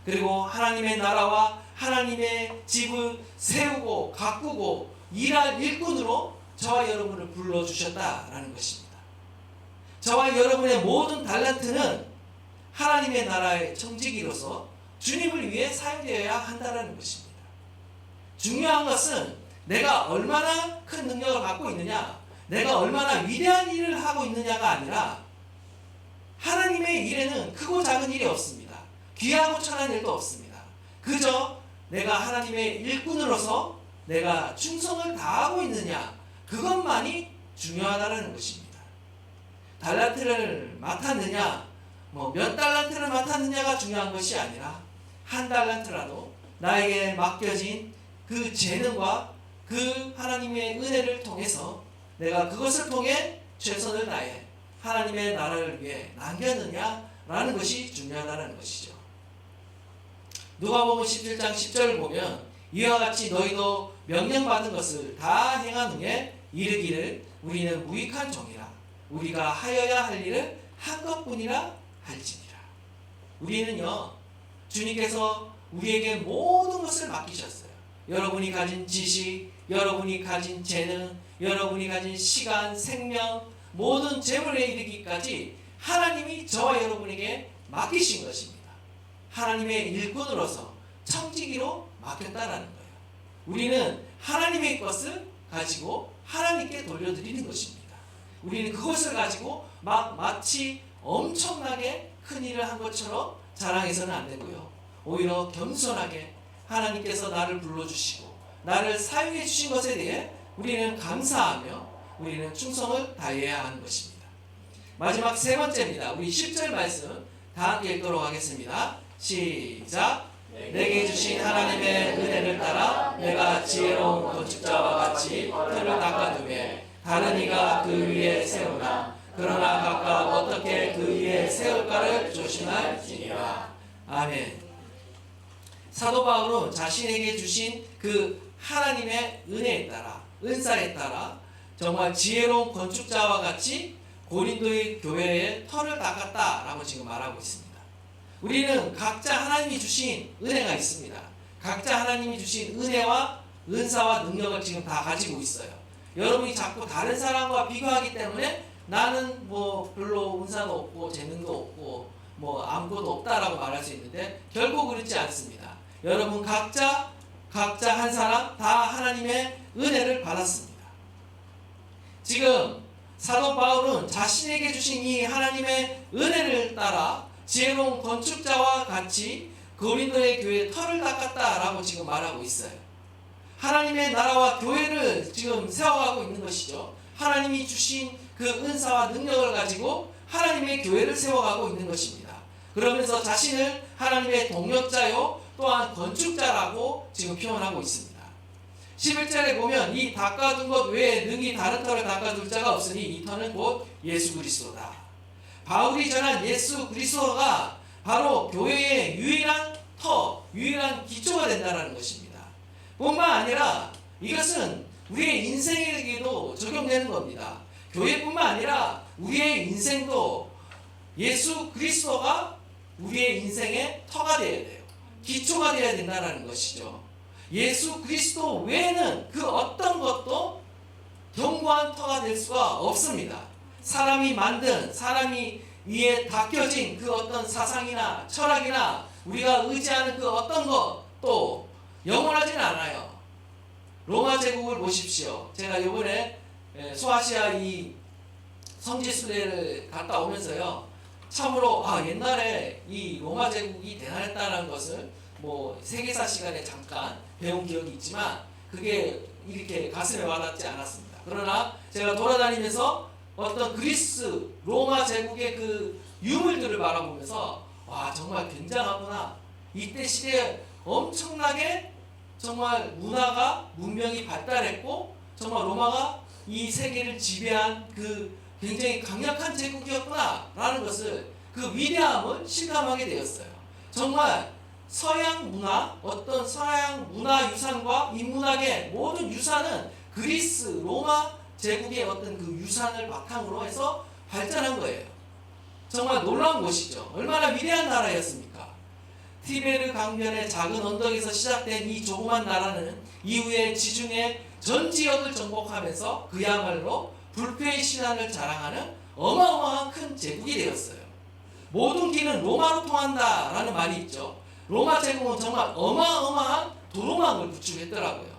그리고 하나님의 나라와 하나님의 집을 세우고 가꾸고 일할 일꾼으로 저와 여러분을 불러주셨다라는 것입니다. 저와 여러분의 모든 달란트는 하나님의 나라의 청지기로서 주님을 위해 사용되어야 한다는 것입니다. 중요한 것은 내가 얼마나 큰 능력을 갖고 있느냐, 내가 얼마나 위대한 일을 하고 있느냐가 아니라 하나님의 일에는 크고 작은 일이 없습니다. 귀하고 천한 일도 없습니다. 그저 내가 하나님의 일꾼으로서 내가 충성을 다하고 있느냐, 그것만이 중요하다는 것입니다. 달란트를 맡았느냐, 몇 달란트를 맡았느냐가 중요한 것이 아니라 한 달란트라도 나에게 맡겨진 그 재능과 그 하나님의 은혜를 통해서 내가 그것을 통해 최선을 다해 하나님의 나라를 위해 남겼느냐라는 것이 중요하다는 것이죠. 누가복음 17장 10절을 보면 이와 같이 너희도 명령받은 것을 다 행한 후에 이르기를 우리는 무익한 종이라 우리가 하여야 할 일을 한 것뿐이라 할지니라. 우리는요, 주님께서 우리에게 모든 것을 맡기셨어요. 여러분이 가진 지식, 여러분이 가진 재능, 여러분이 가진 시간, 생명, 모든 재물에 이르기까지 하나님이 저와 여러분에게 맡기신 것입니다. 하나님의 일꾼으로서 청지기로 맡겼다라는 거예요. 우리는 하나님의 것을 가지고 하나님께 돌려드리는 것입니다. 우리는 그것을 가지고 마치 엄청나게 큰 일을 한 것처럼 자랑해서는 안 되고요. 오히려 겸손하게 하나님께서 나를 불러주시고 나를 사용해 주신 것에 대해 우리는 감사하며 우리는 충성을 다해야 하는 것입니다. 마지막 세 번째입니다. 우리 10절 말씀 다 함께 읽도록 하겠습니다. 시작. 내게 주신 하나님의 은혜를 따라 내가 지혜로운 건축자와 같이 틀을 닦아두매 다른 이가 그 위에 세우나 그러나 각각 어떻게 그 위에 세울까를 조심할지니라. 아멘. 사도 바울은 자신에게 주신 그 하나님의 은혜에 따라, 은사에 따라 정말 지혜로운 건축자와 같이 고린도의 교회의 터를 닦았다라고 지금 말하고 있습니다. 우리는 각자 하나님이 주신 은혜가 있습니다. 각자 하나님이 주신 은혜와 은사와 능력을 지금 다 가지고 있어요. 여러분이 자꾸 다른 사람과 비교하기 때문에 나는 별로 은사도 없고 재능도 없고 아무것도 없다라고 말할 수 있는데 결코 그렇지 않습니다. 여러분 각자 한 사람 다 하나님의 은혜를 받았습니다. 지금 사도 바울은 자신에게 주신 이 하나님의 은혜를 따라 지혜로운 건축자와 같이 고린도의 교회의 터를 닦았다라고 지금 말하고 있어요. 하나님의 나라와 교회를 지금 세워가고 있는 것이죠. 하나님이 주신 그 은사와 능력을 가지고 하나님의 교회를 세워가고 있는 것입니다. 그러면서 자신을 하나님의 동역자요 또한 건축자라고 지금 표현하고 있습니다. 11절에 보면 이 닦아둔 것 외에 능히 다른 터를 닦아둘 자가 없으니 이 터는 곧 예수 그리스도다. 바울이 전한 예수 그리스도가 바로 교회의 유일한 터, 유일한 기초가 된다는 것입니다. 뿐만 아니라 이것은 우리의 인생에게도 적용되는 겁니다. 교회뿐만 아니라 우리의 인생도 예수 그리스도가 우리의 인생의 터가 되어야 돼요. 기초가 되어야 된다는 것이죠. 예수 그리스도 외에는 그 어떤 것도 견고한 터가 될 수가 없습니다. 사람이 만든, 사람이 위에 닦여진 그 어떤 사상이나 철학이나 우리가 의지하는 그 어떤 것도 영원하지는 않아요. 로마 제국을 보십시오. 제가 이번에 소아시아 이 성지순례를 갔다 오면서요, 참으로 옛날에 이 로마 제국이 대단했다는 것을 세계사 시간에 잠깐 배운 기억이 있지만 그게 이렇게 가슴에 와닿지 않았습니다. 그러나 제가 돌아다니면서 어떤 그리스, 로마 제국의 그 유물들을 바라보면서 와, 정말 굉장하구나. 이때 시대에 엄청나게 정말 문화가 문명이 발달했고 정말 로마가 이 세계를 지배한 그 굉장히 강력한 제국이었구나라는 것을 그 위대함을 실감하게 되었어요. 정말 서양 문화, 어떤 서양 문화 유산과 인문학의 모든 유산은 그리스, 로마 제국의 어떤 그 유산을 바탕으로 해서 발전한 거예요. 정말 놀라운 것이죠. 얼마나 위대한 나라였습니까? 티베르 강변의 작은 언덕에서 시작된 이 조그만 나라는 이후에 지중해 전 지역을 정복하면서 그야말로 불패의 신화를 자랑하는 어마어마한 큰 제국이 되었어요. 모든 길은 로마로 통한다라는 말이 있죠. 로마 제국은 정말 어마어마한 도로망을 구축했더라고요.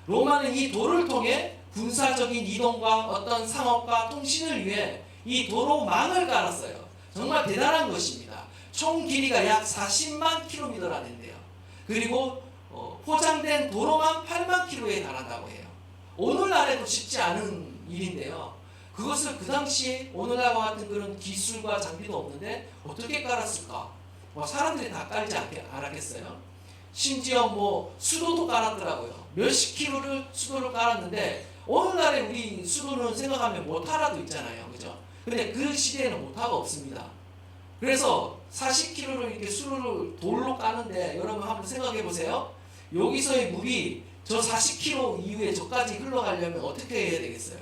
로마는 이 도를 통해 군사적인 이동과 어떤 상업과 통신을 위해 이 도로망을 깔았어요. 정말 대단한 것입니다. 총 길이가 약 40만 킬로미터나 된대요. 그리고 포장된 도로만 8만 킬로에 달한다고 해요. 오늘날에도 쉽지 않은 일인데요. 그것을 그 당시에 오늘날과 같은 그런 기술과 장비도 없는데 어떻게 깔았을까? 사람들이 다 깔지 않았겠어요? 심지어 수도도 깔았더라고요. 몇십 킬로를 수도를 깔았는데 오늘날에 우리 수도는 생각하면 모타라도 있잖아요. 그죠? 근데 그 시대에는 모타가 없습니다. 그래서 40km를 이렇게 수로를 돌로 까는데 여러분 한번 생각해 보세요. 여기서의 물이 저 40km 이후에 저까지 흘러가려면 어떻게 해야 되겠어요?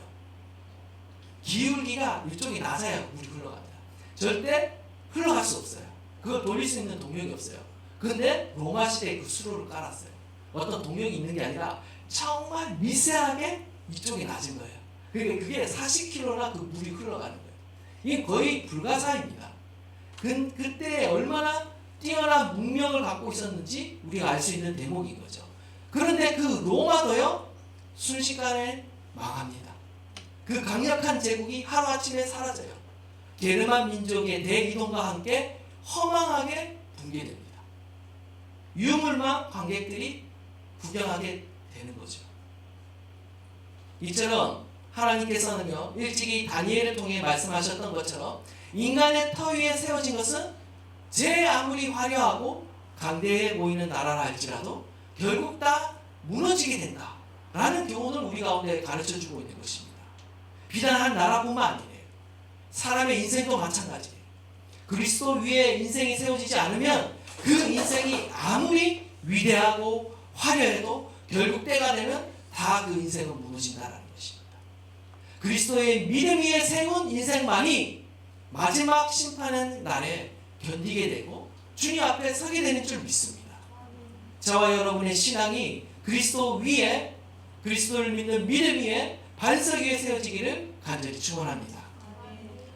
기울기가 이쪽이 낮아야 물이 흘러갑니다. 절대 흘러갈 수 없어요. 그걸 돌릴 수 있는 동력이 없어요. 근데 로마 시대에 그 수로를 깔았어요. 어떤 동력이 있는 게 아니라 정말 미세하게 이쪽이 낮은 거예요. 그러니까 그게 40km나 그 물이 흘러가는 거예요. 이게 거의 불가사입니다. 그때 얼마나 뛰어난 문명을 갖고 있었는지 우리가 알 수 있는 대목인 거죠. 그런데 그 로마도요, 순식간에 망합니다. 그 강력한 제국이 하루아침에 사라져요. 게르만 민족의 대이동과 함께 허망하게 붕괴됩니다. 유물만 관객들이 구경하게 되는 거죠. 이처럼 하나님께서는요, 일찍이 다니엘을 통해 말씀하셨던 것처럼 인간의 터 위에 세워진 것은 제 아무리 화려하고 강대해 보이는 나라라 할지라도 결국 다 무너지게 된다 라는 교훈을 우리 가운데 가르쳐주고 있는 것입니다. 비단 한 나라뿐만 아니에요. 사람의 인생도 마찬가지예요. 그리스도 위에 인생이 세워지지 않으면 그 인생이 아무리 위대하고 화려해도 결국 때가 되면 다 그 인생은 무너진다라는 것입니다. 그리스도의 믿음 위에 세운 인생만이 마지막 심판의 날에 견디게 되고 주님 앞에 서게 되는 줄 믿습니다. 저와 여러분의 신앙이 그리스도 위에, 그리스도를 믿는 믿음 위에 반석 위에 세워지기를 간절히 축원합니다.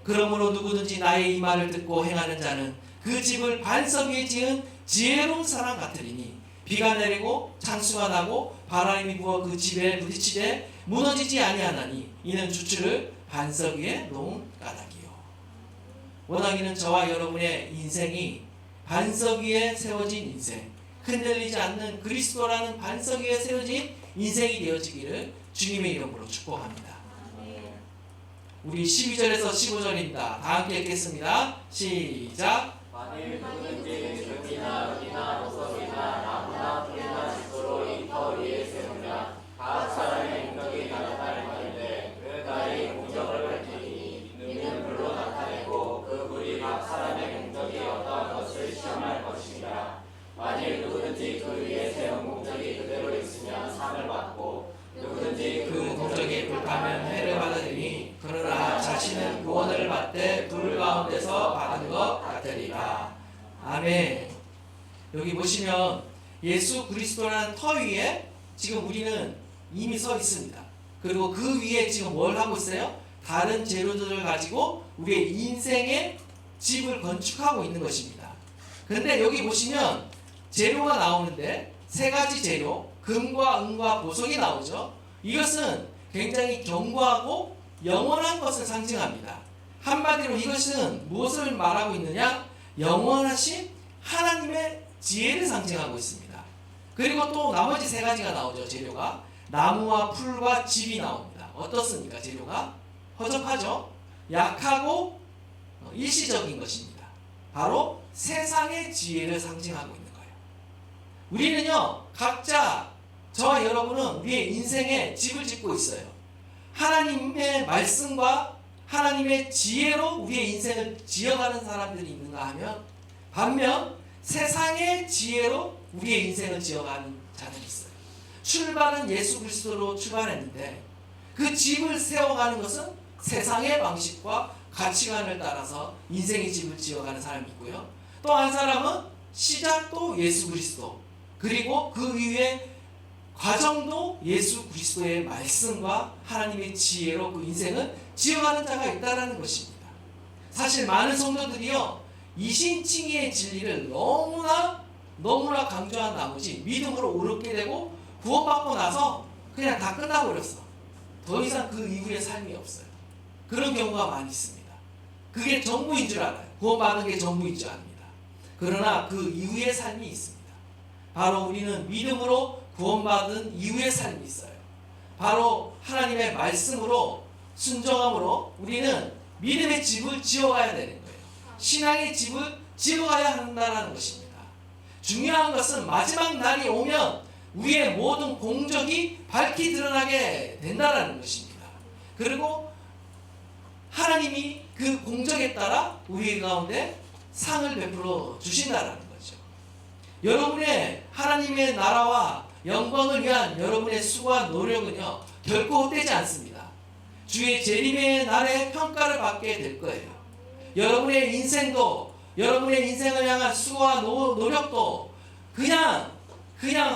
그러므로 누구든지 나의 이 말을 듣고 행하는 자는 그 집을 반석 위에 지은 지혜로운 사람 같으리니 비가 내리고 창수가 나고 바람이 부어 그 집에 부딪히되 무너지지 아니하나니 이는 주추를 반석 위에 놓은 까닭이요. 원하기는 저와 여러분의 인생이 반석 위에 세워진 인생, 흔들리지 않는 그리스도라는 반석 위에 세워진 인생이 되어지기를 주님의 이름으로 축복합니다. 우리 12절에서 15절입니다. 다 함께 읽겠습니다. 시작. 만일 누구든지 금이나 은이나 보석이나 나무나 풀이나 집도로 이 터 위에 세우면 각 사람의 능력이 나타날 것인데 그 날이 공정을 밝히니 이는 불로 나타내고 그 불이 각 사람의 능력이 어떠한 것을 시험할 것입니다. 만일 누구든지 그 위에 세운 공적이 그대로 있으면 상을 받고 누구든지 그 공적이 불타면 해를 받으리니 그러나 자신은 구원을 받되 불 가운데서 받은 것 같으리라. 아멘. 여기 보시면 예수 그리스도라는 터 위에 지금 우리는 이미 서 있습니다. 그리고 그 위에 지금 뭘 하고 있어요? 다른 재료들을 가지고 우리의 인생의 집을 건축하고 있는 것입니다. 그런데 여기 보시면 재료가 나오는데 세 가지 재료, 금과 은과 보석이 나오죠. 이것은 굉장히 견고하고 영원한 것을 상징합니다. 한마디로 이것은 무엇을 말하고 있느냐? 영원하신 하나님의 지혜를 상징하고 있습니다. 그리고 또 나머지 세 가지가 나오죠. 재료가 나무와 풀과 집이 나옵니다. 어떻습니까? 재료가 허접하죠. 약하고 일시적인 것입니다. 바로 세상의 지혜를 상징하고 있는 거예요. 우리는요, 각자 저와 여러분은 우리의 인생에 집을 짓고 있어요. 하나님의 말씀과 하나님의 지혜로 우리의 인생을 지어가는 사람들이 있는가 하면, 반면 세상의 지혜로 우리의 인생을 지어가는 자들이 있어요. 출발은 예수 그리스도로 출발했는데 그 집을 세워가는 것은 세상의 방식과 가치관을 따라서 인생의 집을 지어가는 사람이 있고요. 또 한 사람은 시작도 예수 그리스도, 그리고 그 이후에 과정도 예수 그리스도의 말씀과 하나님의 지혜로 그 인생을 지어가는 자가 있다는 것입니다. 사실 많은 성도들이요, 이신칭의의 진리를 너무나 강조한 나머지 믿음으로 오르게 되고 구원받고 나서 그냥 다 끝나버렸어. 더 이상 그 이후의 삶이 없어요. 그런 경우가 많이 있습니다. 그게 전부인 줄 알아요. 구원받는 게 전부인 줄 압니다. 그러나 그 이후의 삶이 있습니다. 바로 우리는 믿음으로 구원받은 이후의 삶이 있어요. 바로 하나님의 말씀으로 순종함으로 우리는 믿음의 집을 지어가야 되는 거예요. 신앙의 집을 지어가야 한다는 것입니다. 중요한 것은 마지막 날이 오면 우리의 모든 공적이 밝히 드러나게 된다는 것입니다. 그리고 하나님이 그 공적에 따라 우리 가운데 상을 베풀어 주신다는 거죠. 여러분의 하나님의 나라와 영광을 위한 여러분의 수고와 노력은요, 결코 헛되지 않습니다. 주의 재림의 날에 평가를 받게 될 거예요. 여러분의 인생도, 여러분의 인생을 향한 수고와 노력도 그냥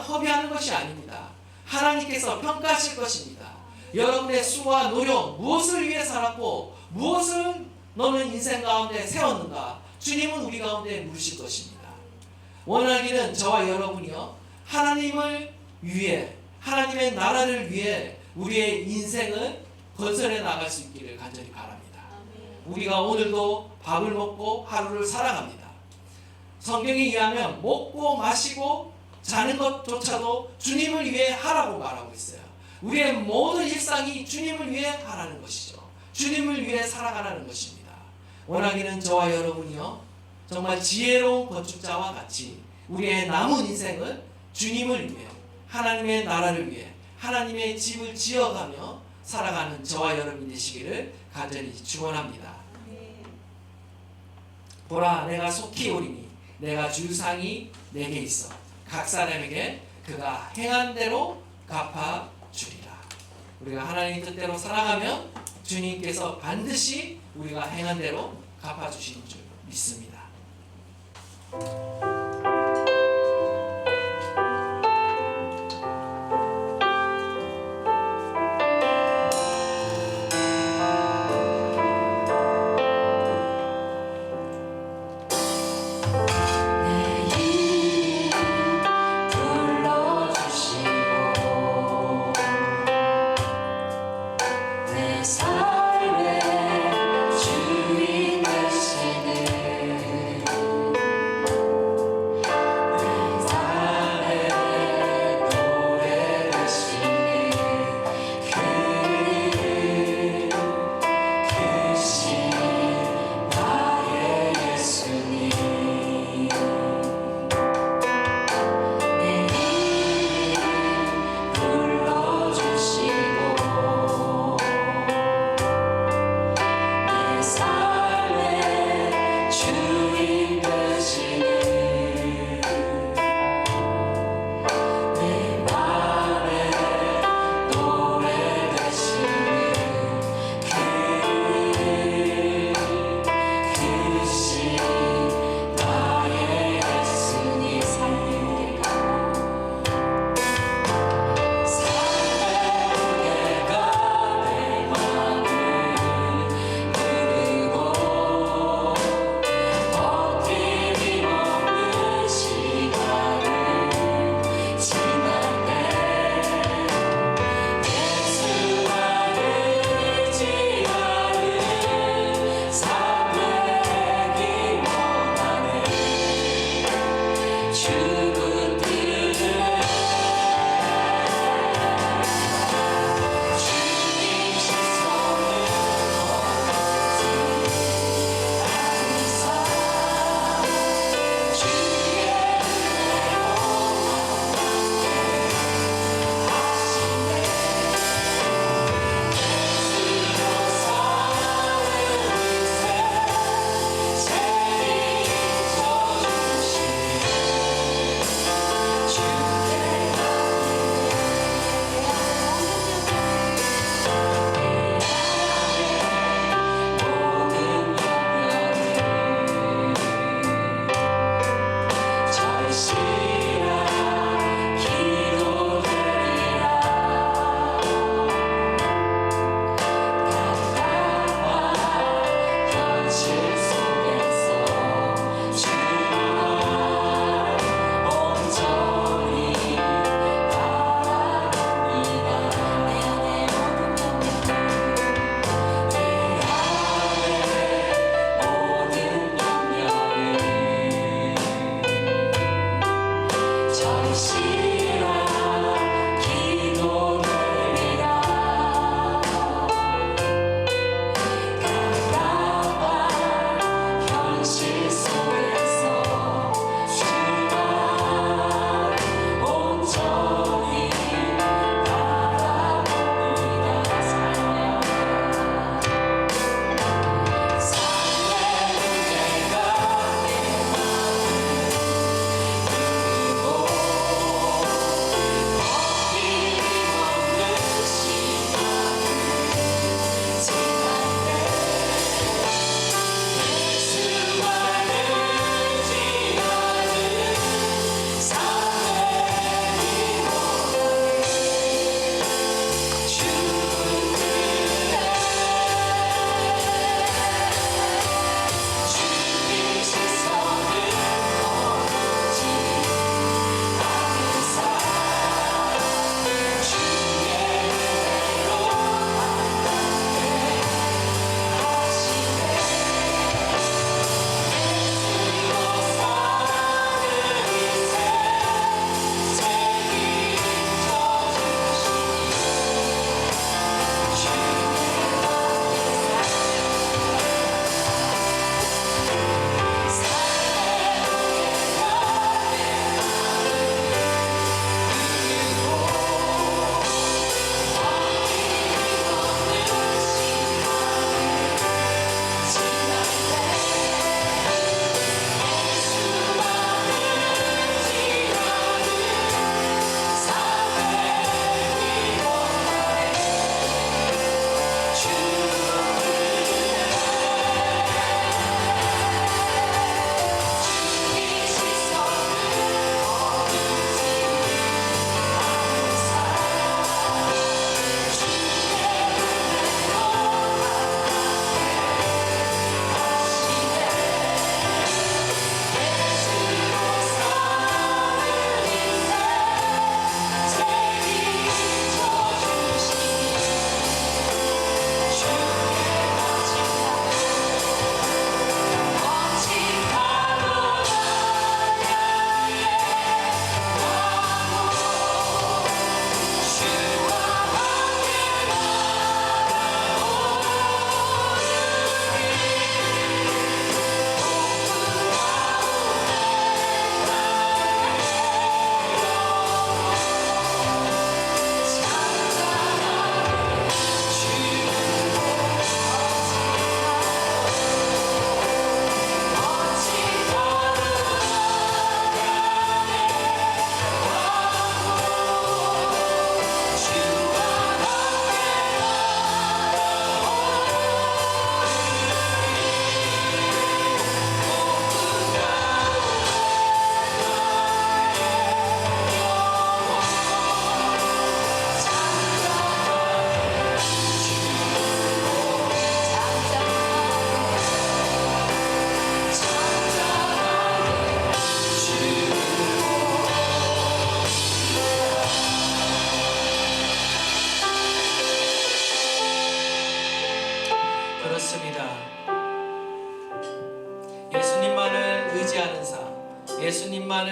허비하는 것이 아닙니다. 하나님께서 평가하실 것입니다. 여러분의 수고와 노력, 무엇을 위해 살았고 무엇을 너는 인생 가운데 세웠는가, 주님은 우리 가운데 물으실 것입니다. 원하기는 저와 여러분이요, 하나님을 위해, 하나님의 나라를 위해 우리의 인생을 건설해 나갈 수 있기를 간절히 바랍니다. 우리가 오늘도 밥을 먹고 하루를 살아갑니다. 성경에 의하면 먹고 마시고 자는 것조차도 주님을 위해 하라고 말하고 있어요. 우리의 모든 일상이 주님을 위해 하라는 것이죠. 주님을 위해 살아가라는 것입니다. 원하기는 저와 여러분이요, 정말 지혜로운 건축자와 같이 우리의 남은 인생을 주님을 위해, 하나님의 나라를 위해, 하나님의 집을 지어가며 살아가는 저와 여러분이 되시기를 간절히 축원합니다. 보라, 내가 속히 오리니 내가 줄 상이 내게 있어 각 사람에게 그가 행한 대로 갚아주리라. 우리가 하나님의 뜻대로 살아가면 주님께서 반드시 우리가 행한 대로 갚아주시는 줄 믿습니다. 삶의 주인 되시네.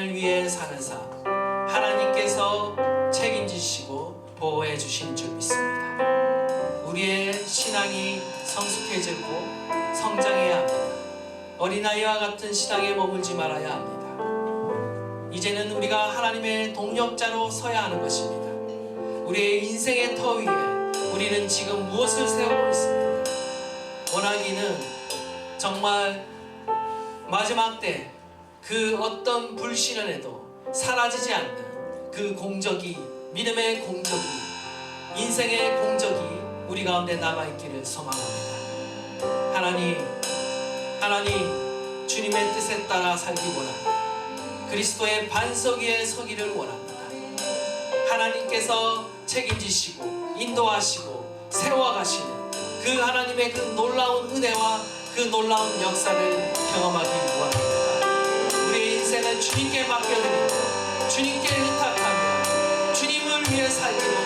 하나님을 위해 사는 삶, 하나님께서 책임지시고 보호해 주신 줄 믿습니다. 우리의 신앙이 성숙해지고 성장해야 합니다. 어린아이와 같은 신앙에 머물지 말아야 합니다. 이제는 우리가 하나님의 동력자로 서야 하는 것입니다. 우리의 인생의 터 위에 우리는 지금 무엇을 세우고 있습니까? 원하기는 정말 마지막 때 그 어떤 불신을 해도 사라지지 않는 그 공적이, 믿음의 공적이, 인생의 공적이 우리 가운데 남아있기를 소망합니다. 하나님 주님의 뜻에 따라 살기 원합니다. 그리스도의 반석 위에 서기를 원합니다. 하나님께서 책임지시고 인도하시고 세워가시는 그 하나님의 그 놀라운 은혜와 그 놀라운 역사를 경험하기 원합니다. 우리의 인생을 주님께 맡겨드리고 주님께 의탁하며 주님을 위해 살기로